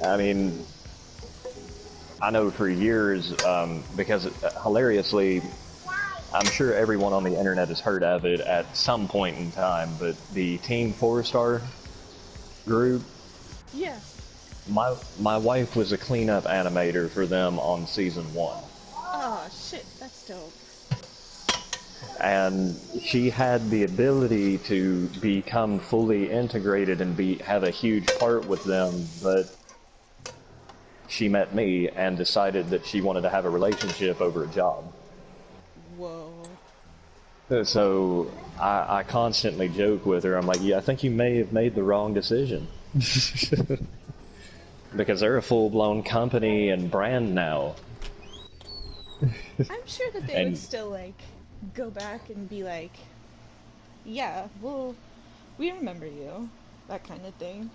I mean, I know for years, because hilariously, I'm sure everyone on the internet has heard of it at some point in time, but the Team 4-Star group, Yeah. my wife was a cleanup animator for them on season 1. Oh shit, that's dope. And she had the ability to become fully integrated and have a huge part with them, but she met me and decided that she wanted to have a relationship over a job. Whoa. So I constantly joke with her. I'm like, yeah, I think you may have made the wrong decision. Because they're a full-blown company and brand now. I'm sure that they would still like go back and be like, yeah, well, we remember you, that kind of thing.